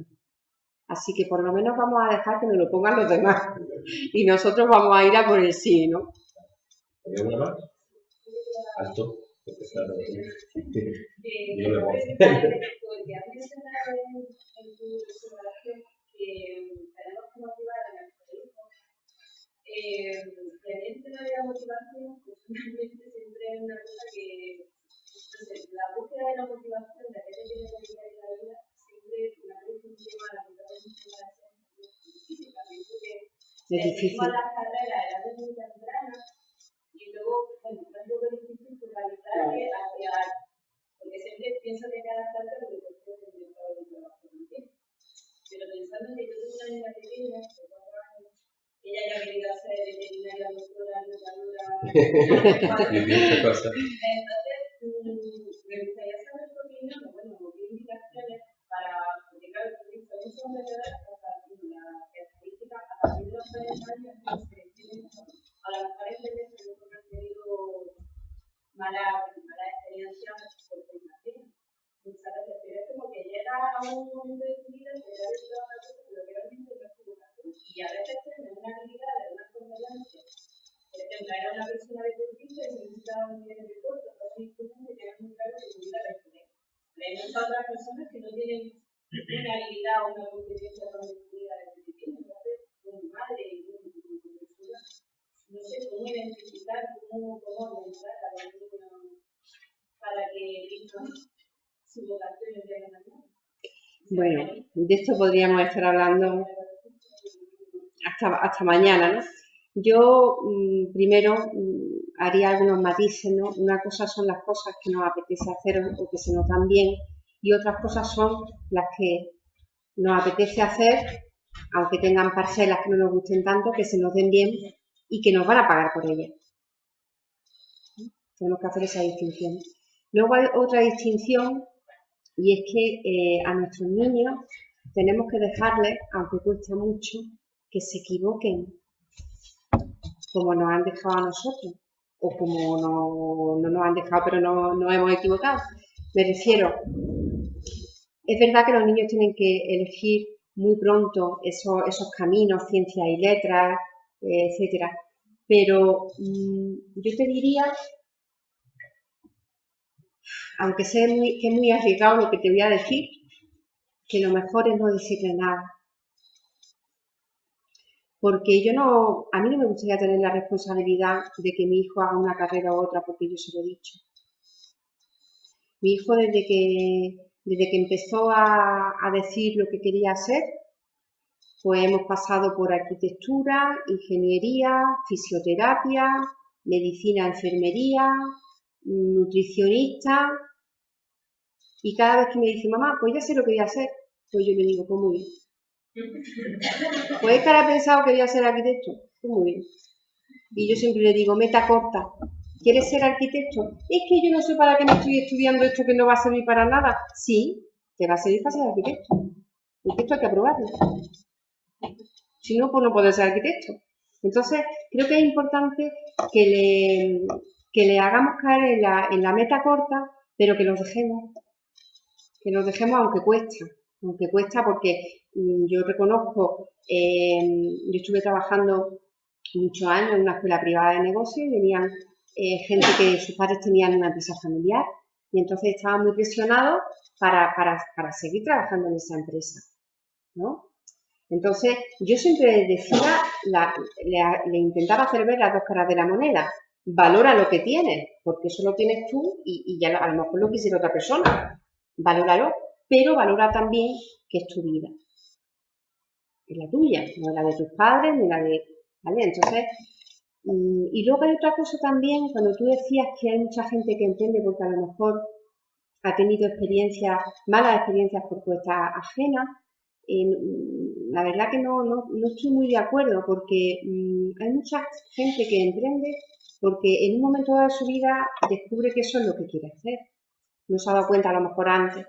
Así que por lo menos vamos a dejar que nos lo pongan los demás. Y nosotros vamos a ir a por el sí, ¿no? ¿Hay una más? Alto. Yo le voy. Porque has mencionado en tu presentación que tenemos que motivar a nuestros hijos. Y a mí el tema de la motivación, personalmente, siempre es una cosa que, entonces, la búsqueda de la motivación de aquello que tiene que vivir en la vida, siempre me parece un tema, la motivación es difícil también, porque tenemos las carreras a edades muy tempranas y luego, bueno, es un poco difícil focalizar hacia, porque siempre pienso que cada parte lo que te puede tener todo el trabajo del tiempo. Pero pensando en que yo tengo una niña pequeña, de 4 años, ella ya ha querido hacer veterinaria, doctora, educadora. Entonces, me gustaría saber tu opinión, bueno, qué indicaciones para, porque claro, son metedores hasta las características a partir de los 3 años, a lo mejor hay veces que no han tenido mala experiencia por formación. Muchas veces, pero es como que llega a un momento de tu vida que ya ves todas las cosas, pero que realmente no es tu vocación. Y a veces tienes una habilidad, una competencia. Por ejemplo, era una persona deportista y se necesitaba un nivel de deporte, entonces incluso que tenías muy claro que tu vida era el. Hay muchas otras personas que no tienen una habilidad o una competencia para su vida desde pequeño. Entonces, como madre y como persona, no sé cómo identificar, cómo orientar a la niña para que elijan su vocación y tengan mañana. Bueno, de esto podríamos estar hablando hasta mañana, ¿no? Yo primero haría algunos matices, ¿no? Una cosa son las cosas que nos apetece hacer o que se nos dan bien, y otras cosas son las que nos apetece hacer, aunque tengan parcelas que no nos gusten tanto, que se nos den bien y que nos van a pagar por ellas. Tenemos que hacer esa distinción. Luego hay otra distinción, y es que a nuestros niños tenemos que dejarles, aunque cuesta mucho, que se equivoquen, como nos han dejado a nosotros, o como no nos han dejado, pero no nos hemos equivocado. Me refiero, es verdad que los niños tienen que elegir muy pronto esos caminos, ciencias y letras, etcétera, pero yo te diría, aunque sé que es muy arriesgado lo que te voy a decir, que lo mejor es no decirle nada. Porque a mí no me gustaría tener la responsabilidad de que mi hijo haga una carrera u otra porque yo se lo he dicho. Mi hijo desde que empezó a decir lo que quería hacer, pues hemos pasado por arquitectura, ingeniería, fisioterapia, medicina, enfermería, nutricionista, y cada vez que me dice, mamá, pues ya sé lo que voy a hacer, pues yo le digo, pues muy bien. Pues es que ahora he pensado que voy a ser arquitecto, pues muy bien. Y yo siempre le digo, meta corta, ¿quieres ser arquitecto? Es que yo no sé para qué me estoy estudiando esto que no va a servir para nada. Sí, te va a servir para ser arquitecto. Y esto hay que aprobarlo. Si no, pues no puedes ser arquitecto. Entonces, creo que es importante que le hagamos caer en la meta corta, pero que los dejemos. Que nos dejemos aunque cuesta porque yo reconozco, yo estuve trabajando muchos años en una escuela privada de negocios y venían gente que sus padres tenían una empresa familiar y entonces estaban muy presionados para seguir trabajando en esa empresa, ¿no? Entonces, yo siempre decía, le intentaba hacer ver las dos caras de la moneda. Valora lo que tienes, porque eso lo tienes tú y ya a lo mejor lo quisiera otra persona. Valóralo, pero valora también que es tu vida. Es la tuya, no es la de tus padres, ni la de... ¿Vale? Entonces, y luego hay otra cosa también, cuando tú decías que hay mucha gente que entiende porque a lo mejor ha tenido malas experiencias por cuenta ajena, la verdad que no estoy muy de acuerdo porque hay mucha gente que emprende porque en un momento dado de su vida descubre que eso es lo que quiere hacer. No se ha dado cuenta a lo mejor antes.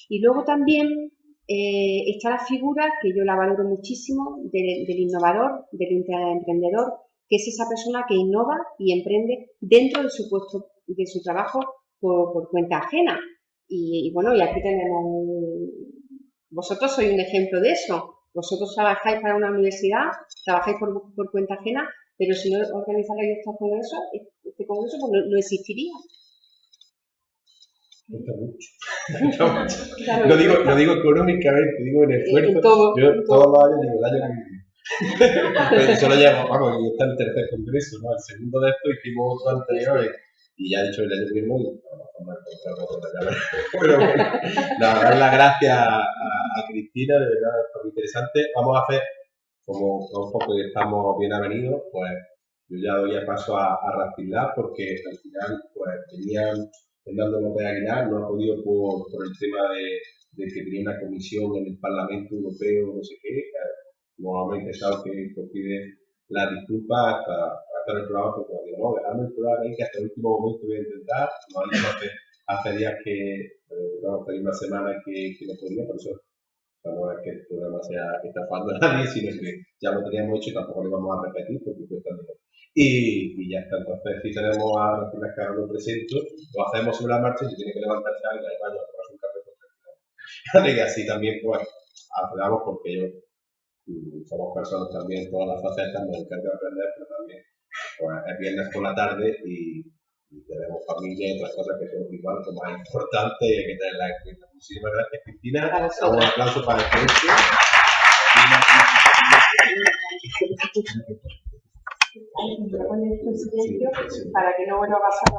Y luego también está la figura, que yo la valoro muchísimo, del innovador, del emprendedor, que es esa persona que innova y emprende dentro de su puesto, de su trabajo por cuenta ajena. Y bueno, y aquí tenemos... Vosotros sois un ejemplo de eso. Vosotros trabajáis para una universidad, trabajáis por cuenta ajena, pero si no organizarais este congreso, pues no existiría. Cuesta mucho. Claro, no digo económicamente, digo en esfuerzo. En todo. Yo todos los años digo, el año que viene. Eso lo llevo, vamos, y está el tercer congreso, ¿no? El segundo de esto hicimos otro anterior y ya he dicho el año que viene, pero bueno, dar las gracias a Cristina, de verdad, es muy interesante. Vamos a hacer, como un poco estamos bien avenidos, pues yo ya doy paso a Rastilar porque al final pues tenían Fernando López Aguilar, no ha podido por el tema de que tenía una comisión en el Parlamento Europeo, no sé qué, nuevamente sabe que pide la disculpa hasta el programa, porque digo, no, dejadme el programa ahí que hasta el último momento voy a intentar, no hay hace días que, hace una semana que no podía, por eso no es que el programa sea estafando a nadie, sino que ya lo teníamos hecho y tampoco lo íbamos a repetir porque cuesta dinero. Y ya está, entonces si tenemos a Rastilar que ahora lo presento, lo hacemos sobre la marcha y si tiene que levantarse alguien al baño a tomarse un café con y así también pues aceleramos porque yo somos personas también, todas las facetas, nos encanta aprender, pero también pues, es viernes por la tarde y tenemos familia y otras cosas que son igual o más importantes y hay que tenerlas en cuenta. Muchísimas gracias, Cristina. Un aplauso para el colegio. Voy a poner esto en silencio para que no vuelva a pasar.